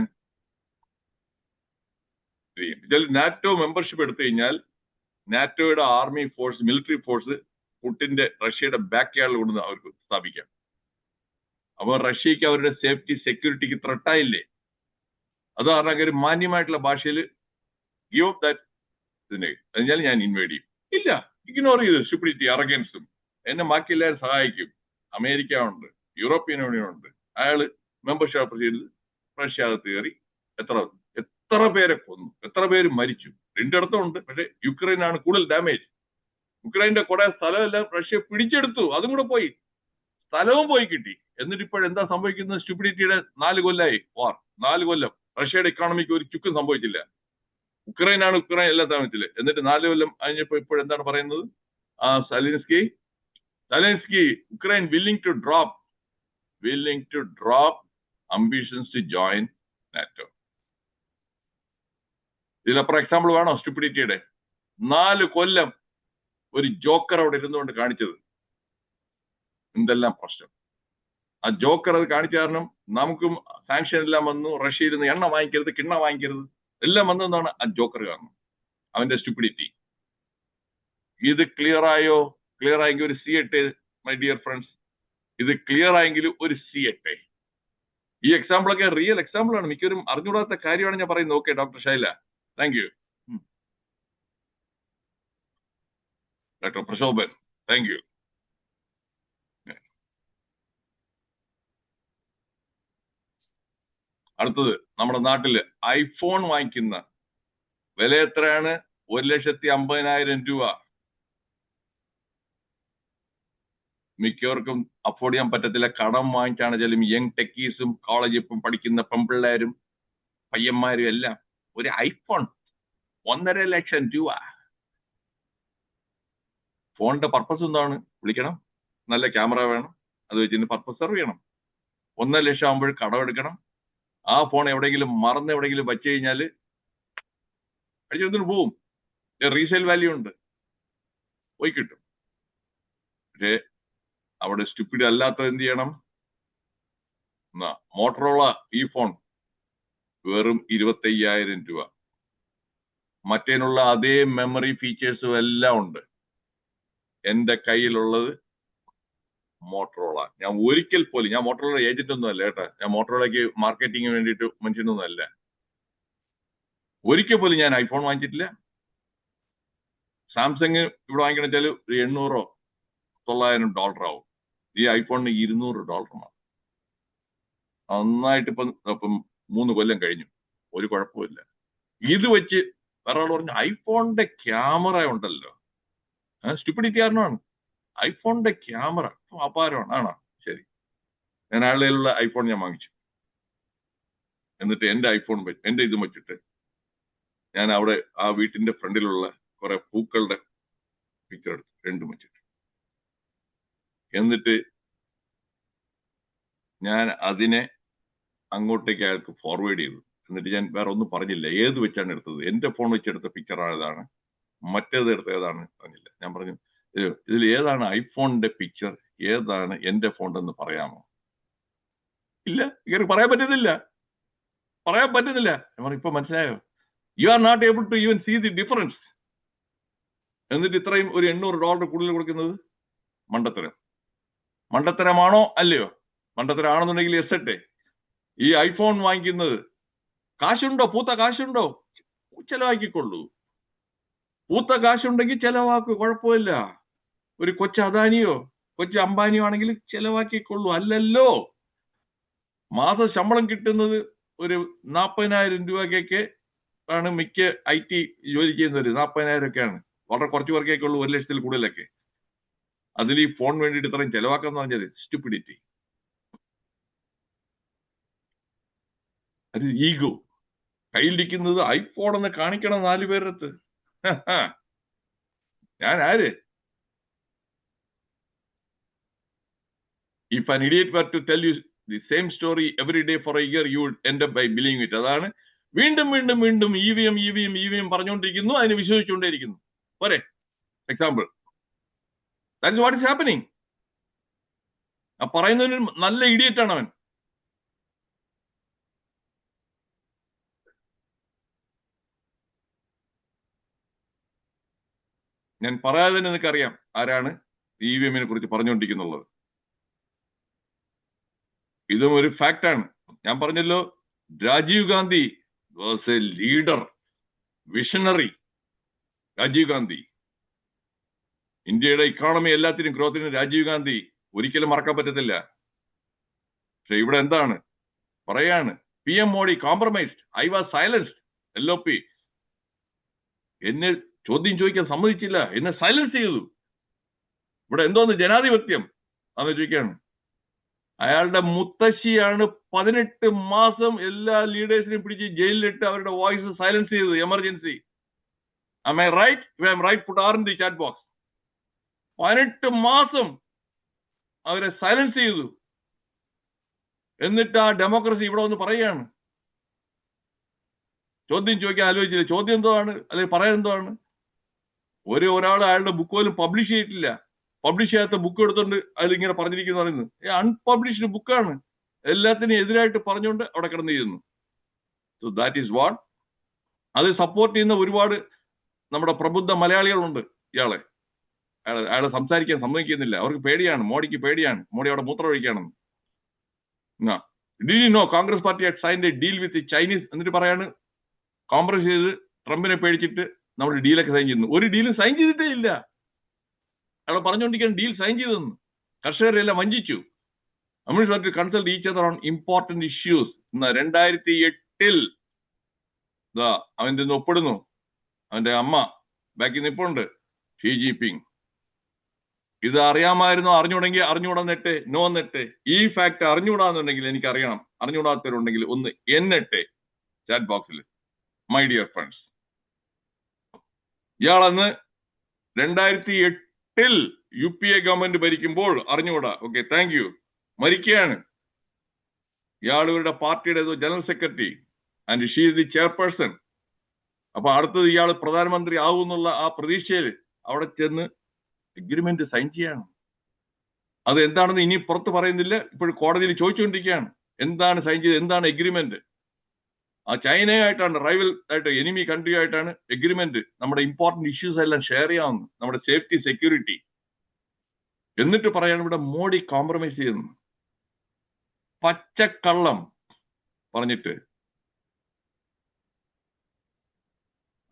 നാറ്റോ മെമ്പർഷിപ്പ് എടുത്തു കഴിഞ്ഞാൽ നാറ്റോയുടെ ആർമി ഫോഴ്സ്, മിലിറ്ററി ഫോഴ്സ് പുടിന്റെ റഷ്യയുടെ ബാക്ക് യാർഡിൽ കൊണ്ട് അവർക്ക് സ്ഥാപിക്കാം. അപ്പൊ റഷ്യക്ക് അവരുടെ സേഫ്റ്റി സെക്യൂരിറ്റിക്ക് ത്രട്ടായില്ലേ? അത് കാരണം ഒരു മാന്യമായിട്ടുള്ള ഭാഷയിൽ ഗിവ് അപ്പ് ദാറ്റ് ഇതിനെ കഴിഞ്ഞാൽ ഞാൻ ഇൻവൈഡ് ചെയ്യും. ഇല്ല, ഇഗ്നോർ ചെയ്ത് സ്റ്റുപ്പിഡിറ്റി അറഗൻസും എന്നെ ബാക്കി എല്ലാവരും സഹായിക്കും. അമേരിക്ക ഉണ്ട്, യൂറോപ്യൻ യൂണിയൻ ഉണ്ട്. അയാള് മെമ്പർഷിപ്പ് ചെയ്ത് റഷ്യ അകത്ത് കയറി എത്ര പേരെ കൊന്നു, എത്ര പേര് മരിച്ചു. രണ്ടിടത്തും ഉണ്ട്. പക്ഷെ യുക്രൈനാണ് കൂടുതൽ ഡാമേജ്. യുക്രൈന്റെ കുറെ സ്ഥലമെല്ലാം റഷ്യ പിടിച്ചെടുത്തു, അതും കൂടെ പോയി, സ്ഥലവും പോയി കിട്ടി. എന്നിട്ട് ഇപ്പോഴെന്താ സംഭവിക്കുന്നത്? സ്റ്റുപ്പിഡിറ്റിയുടെ 4 കൊല്ലമായി വാർ. 4 കൊല്ലം റഷ്യയുടെ ഇക്കോണമിക്ക് ഒരു ചുക്കും സംഭവിച്ചില്ല. ഉക്രൈൻ എല്ലാ താമസത്തില്. എന്നിട്ട് 4 കൊല്ലം കഴിഞ്ഞപ്പോ ഇപ്പോഴെന്താണ് പറയുന്നത്? Zelensky Ukraine willing to drop ambitions to join NATO. ഇതിലപ്പുറം എക്സാമ്പിൾ വേണോ സ്റ്റുപ്പിഡിറ്റിയുടെ? 4 കൊല്ലം ഒരു ജോക്കർ അവിടെ ഇരുന്നുകൊണ്ട് കാണിച്ചത് എന്തെല്ലാം പ്രശ്നം. ആ ജോക്കർ അത് കാണിച്ച കാരണം നമുക്കും സാങ്ഷൻ എല്ലാം വന്നു. റഷ്യയിൽ നിന്ന് എണ്ണ വാങ്ങിക്കരുത്, കിണ്ണ വാങ്ങിക്കരുത് എല്ലാം വന്നതെന്നാണ് ആ ജോക്കർ കാരണം, അവന്റെ സ്റ്റുപ്പിഡിറ്റി. ഇത് ക്ലിയർ ആയോ? ക്ലിയർ ആയെങ്കിൽ ഒരു C8 മൈ ഡിയർ ഫ്രണ്ട്സ്. ഇത് ക്ലിയർ ആയെങ്കിൽ ഒരു C8. ഈ എക്സാമ്പിളൊക്കെ റിയൽ എക്സാമ്പിൾ ആണ്. മിക്കവരും അറിഞ്ഞുകൂടാത്ത കാര്യമാണ് ഞാൻ പറയുന്നത്. Okay doctor Shaila, thank you. Doctor Prashobhan, thank you. അടുത്തത്, നമ്മുടെ നാട്ടില് ഐഫോൺ വാങ്ങിക്കുന്ന വില എത്രയാണ്? 1,50,000 രൂപ. മിക്കവർക്കും അഫോർഡ് ചെയ്യാൻ പറ്റത്തില്ല. കടം വാങ്ങിച്ചാണ് ചില യങ് ടെക്കീസും കോളേജിൽ ഇപ്പം പഠിക്കുന്ന പെൺപിള്ളേരും പയ്യന്മാരും എല്ലാം ഒരു ഐഫോൺ 1.5 ലക്ഷം രൂപ. ഫോണിന്റെ പർപ്പസ് എന്താണ്? വിളിക്കണം, നല്ല ക്യാമറ വേണം, അത് വെച്ചിട്ട് പർപ്പസ് സെർവ് ചെയ്യണം. 1.5 ലക്ഷം ആകുമ്പോൾ കടമെടുക്കണം. ആ ഫോൺ എവിടെയെങ്കിലും മറന്ന് എവിടെയെങ്കിലും വച്ചു കഴിഞ്ഞാല് അടിച്ചെടുത്തിട്ട് പോവും. റീസെയിൽ വാല്യൂ ഉണ്ട്, പോയി കിട്ടും. പക്ഷേ അവിടെ സ്റ്റുപ്പിഡ് അല്ലാത്തത് എന്ത് ചെയ്യണം? മോട്ടറോള ഈ ഫോൺ വെറും 25,000 രൂപ. മറ്റേനുള്ള അതേ മെമ്മറി ഫീച്ചേഴ്സും എല്ലാം ഉണ്ട്. എന്റെ കയ്യിലുള്ളത് മോട്ടറോള. ഞാൻ ഒരിക്കൽ പോലും, ഞാൻ മോട്ടറോള ഏജന്റ് ഒന്നും അല്ല കേട്ടാ, ഞാൻ മോട്ടറോളയ്ക്ക് മാർക്കറ്റിങ്ങിന് വേണ്ടിയിട്ട് മനുഷ്യനൊന്നും അല്ല. ഒരിക്കൽ പോലും ഞാൻ ഐഫോൺ വാങ്ങിച്ചിട്ടില്ല. സാംസങ് ഇവിടെ വാങ്ങിക്കണ വെച്ചാൽ ഒരു $800-900 ആവും. ഈ ഐഫോണിന് $200 നന്നായിട്ട് ഇപ്പം 3 കൊല്ലം കഴിഞ്ഞു, ഒരു കുഴപ്പമില്ല. ഇത് വെച്ച് വേറെ ആൾ പറഞ്ഞു ഐഫോണിന്റെ ക്യാമറ ഉണ്ടല്ലോ, സ്റ്റുപ്പിഡിറ്റി കാരണമാണ്. ഐഫോണിന്റെ ക്യാമറ അപാരമാണ്. ആണോ? ശരി, ഞാൻ ആളുകളുള്ള ഐഫോൺ ഞാൻ വാങ്ങിച്ചു. എന്നിട്ട് എന്റെ ഐഫോൺ എന്റെ ഇതും വെച്ചിട്ട് ഞാൻ അവിടെ ആ വീട്ടിന്റെ ഫ്രണ്ടിലുള്ള കുറെ പൂക്കളുടെ പിക്ചർ എടുത്തു, രണ്ടും വെച്ചിട്ട്. എന്നിട്ട് ഞാൻ അതിനെ അങ്ങോട്ടേക്ക് അയാൾക്ക് ഫോർവേഡ് ചെയ്തു. എന്നിട്ട് ഞാൻ വേറെ ഒന്നും പറഞ്ഞില്ല. ഏത് വെച്ചാണ് എടുത്തത്? എന്റെ ഫോൺ വെച്ചെടുത്ത പിക്ചറാണ് ഏതാണ്, മറ്റേത് എടുത്ത ഏതാണ് പറഞ്ഞില്ല. ഞാൻ പറഞ്ഞു ഇതിൽ ഏതാണ് ഐഫോണിന്റെ പിക്ചർ, ഏതാണ് എന്റെ ഫോൺ എന്ന് പറയാമോ? ഇല്ല, ഇങ്ങനെ പറയാൻ പറ്റുന്നില്ല. ഞാൻ പറഞ്ഞു ഇപ്പൊ മനസ്സിലായോ? You are not able to even see the difference. എന്നിട്ട് ഇത്രയും ഒരു $800 കൂടുതൽ കൊടുക്കുന്നത് മണ്ടത്തരമാണോ അല്ലയോ? മണ്ടത്തരമാണെന്നുണ്ടെങ്കിൽ എസട്ടെ. ഈ ഐഫോൺ വാങ്ങിക്കുന്നത് കാശുണ്ടോ? പൂത്ത കാശുണ്ടോ? ചെലവാക്കിക്കൊള്ളൂ. പൂത്ത കാശുണ്ടെങ്കിൽ ചെലവാക്കൂ, കുഴപ്പമില്ല. ഒരു കൊച്ചു അദാനിയോ കൊച്ചു അംബാനിയോ ആണെങ്കിൽ ചെലവാക്കിക്കൊള്ളൂ. അല്ലല്ലോ, മാസ ശമ്പളം കിട്ടുന്നത് ഒരു 40,000 രൂപയ്ക്കൊക്കെ ആണ് മിക്ക IT ജോലി ചെയ്യുന്നവര്. 40,000 ഒക്കെയാണ്. വളരെ കുറച്ച് പേർക്കൊക്കെ ഉള്ളൂ 1 ലക്ഷത്തിൽ കൂടുതലൊക്കെ. അതിൽ ഈ ഫോൺ വേണ്ടിയിട്ട് ഇത്രയും ചെലവാക്കാന്ന് പറഞ്ഞത് സ്റ്റുപ്പിഡിറ്റി, അത് ഈഗോ. കയ്യിലിരിക്കുന്നത് ഐഫോൺ എന്ന് കാണിക്കണം 4 പേരടുത്ത്. ഞാൻ ആര്? If an idiot were to tell you the same story every day for a year, you would end up by believing it. അതാണ് വീണ്ടും വീണ്ടും വീണ്ടും EVM പറഞ്ഞുകൊണ്ടിരിക്കുന്നു, അതിന് വിശ്വസിച്ചുകൊണ്ടേയിരിക്കുന്നു. പോരെ example, that is what is happening. ആ പറയുന്നതിന് നല്ല ഇഡിയറ്റ് ആണ് അവൻ. ഞാൻ പറയാതെ തന്നെ നിനക്കറിയാം ആരാണ് EVM കുറിച്ച് പറഞ്ഞുകൊണ്ടിരിക്കുന്നുള്ളത്. ഇതും ഒരു ഫാക്റ്റാണ്. ഞാൻ പറഞ്ഞല്ലോ, Rajiv Gandhi was a leader, visionary. Rajiv Gandhi, ഇന്ത്യയുടെ ഇക്കോണമി എല്ലാത്തിനും ഗ്രോത്തിനും രാജീവ് ഗാന്ധി ഒരിക്കലും മറക്കാൻ പറ്റത്തില്ല. പക്ഷെ ഇവിടെ എന്താണ് പറയാണ്, PM Modi compromised, I was silenced. LOP എന്നെ ചോദ്യം ചോദിക്കാൻ സമ്മതിച്ചില്ല, എന്നെ സൈലൻസ് ചെയ്തു. ഇവിടെ എന്തോന്ന് ജനാധിപത്യം അന്ന് ചോദിക്കാണ്. അയാളുടെ മുത്തശ്ശിയാണ് 18 മാസം എല്ലാ ലീഡേഴ്സിനെയും പിടിച്ച് ജയിലിലിട്ട് അവരുടെ വോയിസ് സൈലൻസ് ചെയ്തത്, emergency. Am I right? If I am right, put R in the chat box. 18 മാസം അവരെ സൈലൻസ് ചെയ്തു. എന്നിട്ട് ആ ഡെമോക്രസി ഇവിടെ വന്ന് പറയുകയാണ്. ചോദ്യം ചോദിക്കാൻ ആലോചിച്ചില്ല. ചോദ്യം എന്തോ ആണ്, അല്ലെങ്കിൽ പറയാൻ എന്തോ ആണ്. ഒരാൾ അയാളുടെ ബുക്ക് പോലും പബ്ലിഷ് ചെയ്തിട്ടില്ല. പബ്ലിഷ് ചെയ്യാത്ത ബുക്ക് എടുത്തോണ്ട് അതിലിങ്ങനെ പറഞ്ഞിരിക്കുന്നു പറയുന്നത് അൺപബ്ലിഷ്ഡ് ബുക്കാണ്. എല്ലാത്തിനും എതിരായിട്ട് പറഞ്ഞുകൊണ്ട് അവിടെ കിടന്നു ചെയ്യുന്നു. So that is what. അത് സപ്പോർട്ട് ചെയ്യുന്ന ഒരുപാട് നമ്മുടെ പ്രബുദ്ധ മലയാളികളുണ്ട്. അയാളെ സംസാരിക്കാൻ സമ്മതിക്കുന്നില്ല. അവർക്ക് പേടിയാണ്, മോഡിക്ക് പേടിയാണ്, മോഡി അവിടെ മൂത്രം ഒഴിക്കുകയാണെന്ന്. Did you know Congress party had signed a deal with the Chinese? എന്നിട്ട് പറയാണ്, കോംപ്രമൈസ് ചെയ്ത് ട്രംപിനെ പേടിച്ചിട്ട് നമ്മൾ ഡീലൊക്കെ സൈൻ ചെയ്യുന്നു. ഒരു ഡീലും സൈൻ ചെയ്തിട്ടേ ഇല്ല. അയാൾ പറഞ്ഞുകൊണ്ടിരിക്കാൻ ഡീൽ സൈൻ ചെയ്തെന്ന്. കർഷകരെല്ലാം വഞ്ചിച്ചു. നമ്മൾ consult each other on important issues. 2008 അവന്റെ ഒപ്പിടുന്നു. അവന്റെ അമ്മ ബാക്കിൽ നിൽപ്പുണ്ട്, ഷീ ജിൻപിങ്. ഇത് അറിയാമായിരുന്നോ? അറിഞ്ഞുകൂടെങ്കിൽ അറിഞ്ഞുകൂടാന്നിട്ട് നോ എന്നിട്ട്. ഈ ഫാക്ട് അറിഞ്ഞുകൂടാന്നുണ്ടെങ്കിൽ എനിക്ക് അറിയണം. അറിഞ്ഞുകൂടാത്തവരുണ്ടെങ്കിൽ ഒന്ന് എന്നിട്ട് ചാറ്റ് ബോക്സിൽ. മൈ ഡിയർ ഫ്രണ്ട്സ്, ഇയാളന്ന് 2008 UPA ഗവൺമെന്റ് ഭരിക്കുമ്പോൾ അറിഞ്ഞുകൂടാ. Okay, thank you. മരിക്കുകയാണ്. ഇയാളുടെ പാർട്ടിയുടെ general secretary and she is the chairperson. അപ്പൊ അടുത്തത് ഇയാൾ പ്രധാനമന്ത്രി ആവുമെന്നുള്ള ആ പ്രതീക്ഷയിൽ അവിടെ ചെന്ന് എഗ്രിമെന്റ് സൈൻ ചെയ്യാണ്. അത് എന്താണെന്ന് ഇനി പുറത്ത് പറയുന്നില്ല. ഇപ്പോഴും കോടതിയിൽ ചോദിച്ചുകൊണ്ടിരിക്കുകയാണ്, എന്താണ് സൈൻ ചെയ്തത്, എന്താണ് എഗ്രിമെന്റ്. ആ ചൈനയായിട്ടാണ്, റൈവൽ ആയിട്ട്, എനിമി കൺട്രി ആയിട്ടാണ് എഗ്രിമെന്റ്. നമ്മുടെ ഇമ്പോർട്ടന്റ് ഇഷ്യൂസ് എല്ലാം ഷെയർ ചെയ്യാവുന്നു, നമ്മുടെ സേഫ്റ്റി, സെക്യൂരിറ്റി. എന്നിട്ട് പറയാണ് ഇവിടെ മോഡി കോംപ്രമൈസ് ചെയ്യുന്നു. പച്ചക്കള്ളം പറഞ്ഞിട്ട്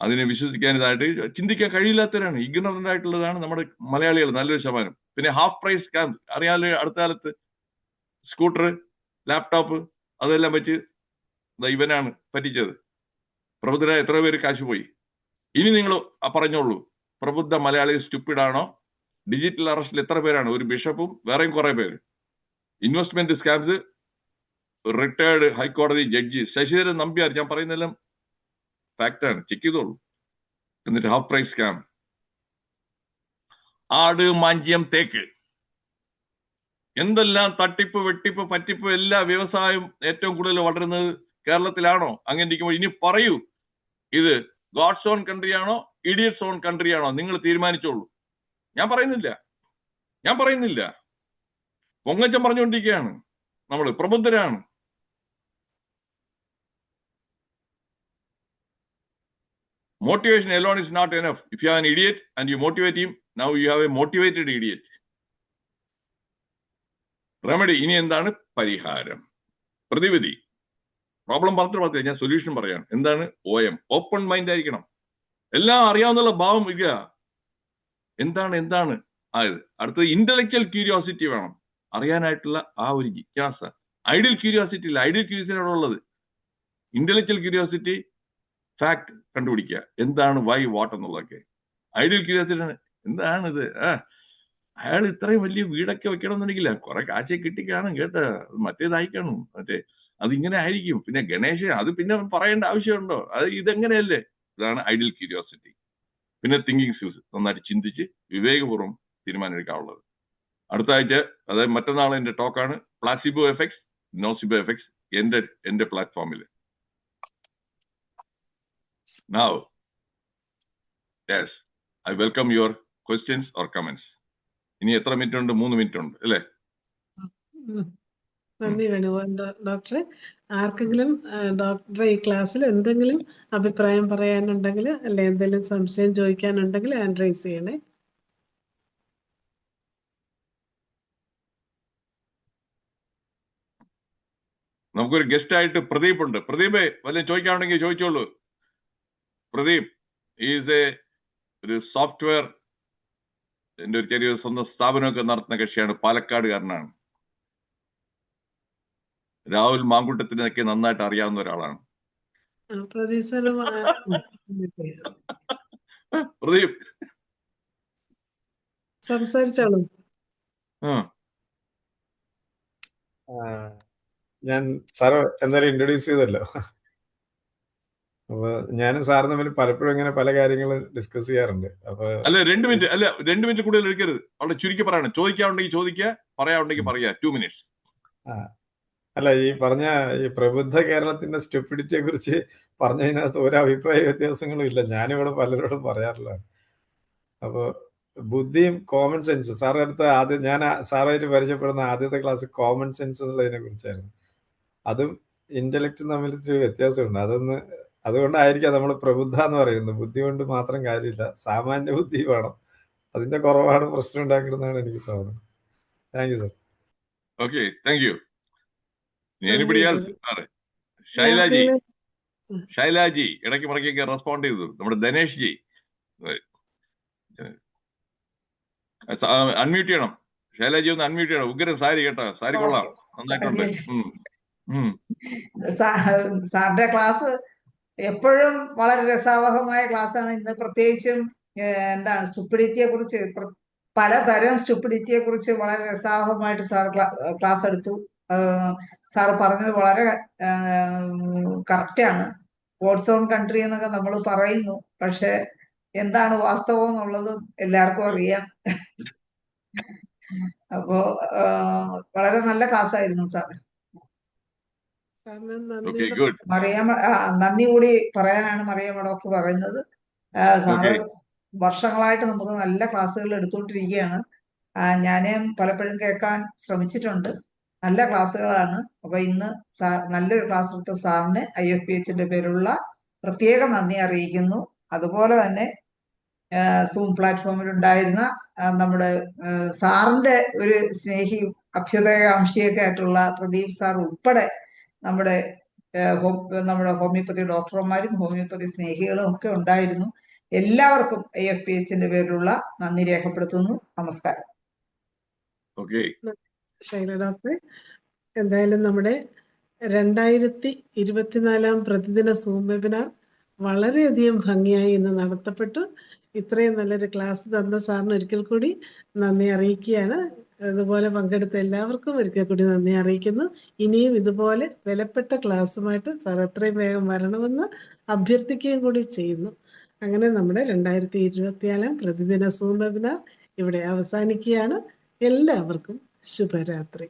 അതിനെ വിശ്വസിക്കാൻ ഇതായിട്ട് ചിന്തിക്കാൻ കഴിയില്ലാത്തവരാണ്, ഇഗ്നറന്റ് ആയിട്ടുള്ളതാണ് നമ്മുടെ മലയാളികൾ നല്ലൊരു ശതമാനം. പിന്നെ ഹാഫ് പ്രൈസ് സ്കാം അറിയാലോ. അടുത്ത കാലത്ത് സ്കൂട്ടർ, ലാപ്ടോപ്പ് അതെല്ലാം വെച്ച് ഇവനാണ് പറ്റിച്ചത്. പ്രബുദ്ധരായ എത്ര പേര് കാശ് പോയി. ഇനി നിങ്ങൾ പറഞ്ഞോളൂ, പ്രബുദ്ധ മലയാളി സ്റ്റുപ്പിഡാണോ? ഡിജിറ്റൽ അറസ്റ്റിൽ എത്ര പേരാണ്? ഒരു ബിഷപ്പും വേറെയും കുറെ പേര്. ഇൻവെസ്റ്റ്മെന്റ് സ്കാംസ്, റിട്ടയർഡ് ഹൈക്കോടതി ജഡ്ജി ശശിധരൻ നമ്പ്യാർ. ഞാൻ പറയുന്നതെല്ലാം ഫാക്റ്റാണ്, ചെക്ക് ചെയ്തോളൂ. എന്നിട്ട് ഹാഫ് പ്രൈസ് സ്കാം, ആട്, മാഞ്ചിയം, തേക്ക്, എന്തെല്ലാം തട്ടിപ്പ്, വെട്ടിപ്പ്, പറ്റിപ്പ്, എല്ലാ വ്യവസായം ഏറ്റവും കൂടുതൽ വളരുന്നത് കേരളത്തിലാണോ? അങ്ങനെ ഇരിക്കുമ്പോൾ ഇനി പറയൂ, ഇത് ഗോഡ്സ് ഓൺ കൺട്രി ആണോ, ഇഡിയറ്റ്സ് ഓൺ കൺട്രി ആണോ? നിങ്ങൾ തീരുമാനിച്ചോളൂ. ഞാൻ പറയുന്നില്ല. പൊങ്ങച്ചം പറഞ്ഞുകൊണ്ടിരിക്കുകയാണ്. നമ്മൾ പ്രബുദ്ധരാണ്. Motivation alone is not enough. If you have an idiot and you motivate him, now you have a motivated idiot. Remedy, ഇനി എന്താണ് പരിഹാരം? പ്രതിവിധി. പ്രോബ്ലം പറഞ്ഞിട്ട് ഞാൻ സൊല്യൂഷൻ പറയാം. എന്താണ്? OM, ഓപ്പൺ മൈൻഡ് ആയിരിക്കണം. എല്ലാം അറിയാവുന്നുള്ള ഭാവം ഇല്ല. എന്താണ് ആയത്? അടുത്തത് ഇന്റലക്ച്വൽ ക്യൂരിയോസിറ്റി വേണം, അറിയാനായിട്ടുള്ള ആ ഒരു ജിജ്ഞാസ. ഐഡിയൽ ക്യൂരിയോസിറ്റി ഇല്ല. ഐഡിയൽ ക്യൂരിയോസിറ്റി ഉള്ളത് ഇന്റലക്ച്വൽ ക്യൂരിയോസിറ്റി, ഫാക്ട് കണ്ടുപിടിക്കുക, എന്താണ്, വൈ, വാട്ട് എന്നുള്ളതൊക്കെ. ഐഡിയൽ ക്യൂരിയോസിറ്റി എന്താണിത്, അയാൾ ഇത്രയും വലിയ വീടൊക്കെ വെക്കണമെന്നുണ്ടെങ്കില്ല കുറെ കാശെ കിട്ടിക്കാണും കേട്ടാ, മറ്റേതായി കാണും, അതിങ്ങനെ ആയിരിക്കും. പിന്നെ ഗണേശ അത് പിന്നെ പറയേണ്ട ആവശ്യമുണ്ടോ? അത് ഇതെങ്ങനെയല്ലേ. ഇതാണ് ഐഡിയൽ ക്യൂരിയോസിറ്റി. പിന്നെ തിങ്കിങ് സ്കിൽസ്, നന്നായിട്ട് ചിന്തിച്ച് വിവേകപൂർവ്വം തീരുമാനം എടുക്കാനുള്ളത്. അടുത്ത ആഴ്ച, അതായത് മറ്റന്നാൾ എന്റെ ടോക്കാണ് പ്ലാസിബോ എഫക്ട്സ്, നോസിബോ എഫക്ട്സ്, എന്റെ പ്ലാറ്റ്ഫോമിൽ. Now, yes, I welcome your questions or comments. ഇനി എത്ര മിനിറ്റ് ഉണ്ട്? 3 മിനിറ്റ് ഉണ്ട് അല്ലേ? നന്ദി വേണുഗോപാൽ ഡോക്ടറെ. ആർക്കെങ്കിലും ഡോക്ടറെ ഈ ക്ലാസ്സിൽ എന്തെങ്കിലും അഭിപ്രായം പറയാനുണ്ടെങ്കിൽ, അല്ലെ എന്തെങ്കിലും സംശയം ചോദിക്കാനുണ്ടെങ്കിൽ ഹാൻഡ് റൈസ് ചെയ്യണേ. നമുക്കൊരു ഗസ്റ്റ് ആയിട്ട് പ്രദീപ് ഉണ്ട്. പ്രദീപേ, വല്ലതും ചോദിക്കാനുണ്ടെങ്കിൽ ചോദിച്ചോളൂ. പ്രദീപ് ഈസ് ഒരു സോഫ്റ്റ്വെയർ, എന്റെ ഒരു ചെറിയ സ്വന്തം സ്ഥാപനമൊക്കെ നടത്തുന്ന കക്ഷിയാണ്, പാലക്കാടുകാരനാണ്. രാഹുൽ മാങ്കൂട്ടത്തിനൊക്കെ നന്നായിട്ട് അറിയാവുന്ന ഒരാളാണ്. പ്രദീപ് സാറ് പ്രദീപ് സംസാരിച്ചോളൂ. ഞാൻ സാറ് എന്തായാലും ഇൻട്രൊഡ്യൂസ് ചെയ്തല്ലോ. അപ്പൊ ഞാനും സാറും തമ്മിൽ പലപ്പോഴും ഇങ്ങനെ പല കാര്യങ്ങളും ഡിസ്കസ് ചെയ്യാറുണ്ട്. അപ്പൊ അല്ല 2 മിനിറ്റ് കൂടുതൽ എടുക്കരുത്. അവിടെ ചുരുക്കി പറയണം. ചോദിക്കാനുണ്ടെങ്കിൽ ചോദിക്കുക, പറയാനുണ്ടെങ്കിൽ പറയാ. 2 minutes. അല്ല, ഈ പറഞ്ഞ ഈ പ്രബുദ്ധ കേരളത്തിന്റെ സ്റ്റുപ്പിഡിറ്റിയെ കുറിച്ച് പറഞ്ഞതിനകത്ത് ഒരു അഭിപ്രായ വ്യത്യാസങ്ങളും ഇല്ല. ഞാനിവിടെ പലരോടും പറയാറുള്ളതാണ്. അപ്പൊ ബുദ്ധിയും കോമൺ സെൻസും സാറിന്റെ അടുത്ത് ആദ്യം ഞാൻ സാറായിട്ട് പരിചയപ്പെടുന്ന ആദ്യത്തെ ക്ലാസ് കോമൺ സെൻസ് എന്നുള്ളതിനെ കുറിച്ചായിരുന്നു. അതും ഇന്റലക്റ്റും തമ്മിൽ ഇത്തിരി വ്യത്യാസമുണ്ട്. അതുകൊണ്ടായിരിക്കാം നമ്മൾ പ്രബുദ്ധ എന്ന് പറയുന്നത്. ബുദ്ധി കൊണ്ട് മാത്രം കാര്യമില്ല, സാമാന്യ ബുദ്ധി വേണം. അതിന്റെ കുറവാണ് പ്രശ്നം ഉണ്ടാക്കുന്നതാണ് എനിക്ക് തോന്നുന്നത്. Thank you sir. Okay, thank you. Anybody else? Shailaji ഇടയ്ക്ക് മുറക്കൊക്കെ റെസ്പോണ്ട് ചെയ്തു. നമ്മുടെ ധനേഷ് ജി അൺമ്യൂട്ട് ചെയ്യണം. ശൈലാജി ഒന്ന് അൺമ്യൂട്ട് ചെയ്യണം. ഉഗ്രൻ സാരി കേട്ടോ, സാരി കൊള്ളാം, നന്നായിട്ടുണ്ട്. സാറിന്റെ ക്ലാസ് എപ്പോഴും വളരെ രസാവഹമായ ക്ലാസ്സാണ്. ഇന്ന് പ്രത്യേകിച്ചും എന്താണ് സ്റ്റുപ്പിഡിറ്റിയെ കുറിച്ച്, പലതരം സ്റ്റുപ്പിഡിറ്റിയെ കുറിച്ച് വളരെ രസാവഹമായിട്ട് സാർ ക്ലാസ് എടുത്തു. സാറ് പറഞ്ഞത് വളരെ കറക്റ്റാണ്. ഗോഡ്സ് ഓൺ കൺട്രി എന്നൊക്കെ നമ്മൾ പറയുന്നു, പക്ഷെ എന്താണ് വാസ്തവം എന്നുള്ളത് എല്ലാവർക്കും അറിയാം. അപ്പോ വളരെ നല്ല ക്ലാസ് ആയിരുന്നു സാർ. നന്ദി കൂടി പറയാനാണ് മറിയാമ്മ ഡോക്ടർ പറയുന്നത്. സാറ് വർഷങ്ങളായിട്ട് നമുക്ക് നല്ല ക്ലാസ്സുകൾ എടുത്തുകൊണ്ടിരിക്കുകയാണ്. ഞാനും പലപ്പോഴും കേൾക്കാൻ ശ്രമിച്ചിട്ടുണ്ട്. നല്ല ക്ലാസ്സുകളാണ്. അപ്പൊ ഇന്ന് നല്ലൊരു ക്ലാസ് എടുത്ത സാറിന് IFPHന്റെ പേരുള്ള പ്രത്യേക നന്ദി അറിയിക്കുന്നു. അതുപോലെ തന്നെ സൂം പ്ലാറ്റ്ഫോമിൽ ഉണ്ടായിരുന്ന നമ്മുടെ സാറിന്റെ ഒരു സ്നേഹിയും അഭ്യുദയകാംക്ഷിയൊക്കെ ആയിട്ടുള്ള പ്രദീപ് സാർ ഉൾപ്പെടെ നമ്മുടെ ഹോമിയോപ്പതി ഡോക്ടർമാരും ഹോമിയോപ്പതി സ്നേഹികളും ഒക്കെ ഉണ്ടായിരുന്നു. എല്ലാവർക്കും IFPHന്റെ പേരിലുള്ള നന്ദി രേഖപ്പെടുത്തുന്നു. നമസ്കാരം. ശൈല ഡോക്ടർ, എന്തായാലും നമ്മുടെ 2024 പ്രതിദിന സൂം വെബിനാർ വളരെയധികം ഭംഗിയായി ഇന്ന് നടത്തപ്പെട്ടു. ഇത്രയും നല്ലൊരു ക്ലാസ് തന്ന സാറിന് ഒരിക്കൽ കൂടി നന്ദി അറിയിക്കുകയാണ്. അതുപോലെ പങ്കെടുത്ത എല്ലാവർക്കും ഒരിക്കൽ കൂടി നന്ദി അറിയിക്കുന്നു. ഇനിയും ഇതുപോലെ വിലപ്പെട്ട ക്ലാസ്സുമായിട്ട് സാർ എത്രയും വേഗം വരണമെന്ന് അഭ്യർത്ഥിക്കുകയും കൂടി ചെയ്യുന്നു. അങ്ങനെ നമ്മുടെ 2024 പ്രതിദിന സൂം വെബിനാർ ഇവിടെ അവസാനിക്കുകയാണ്. എല്ലാവർക്കും ശുഭരാത്രി.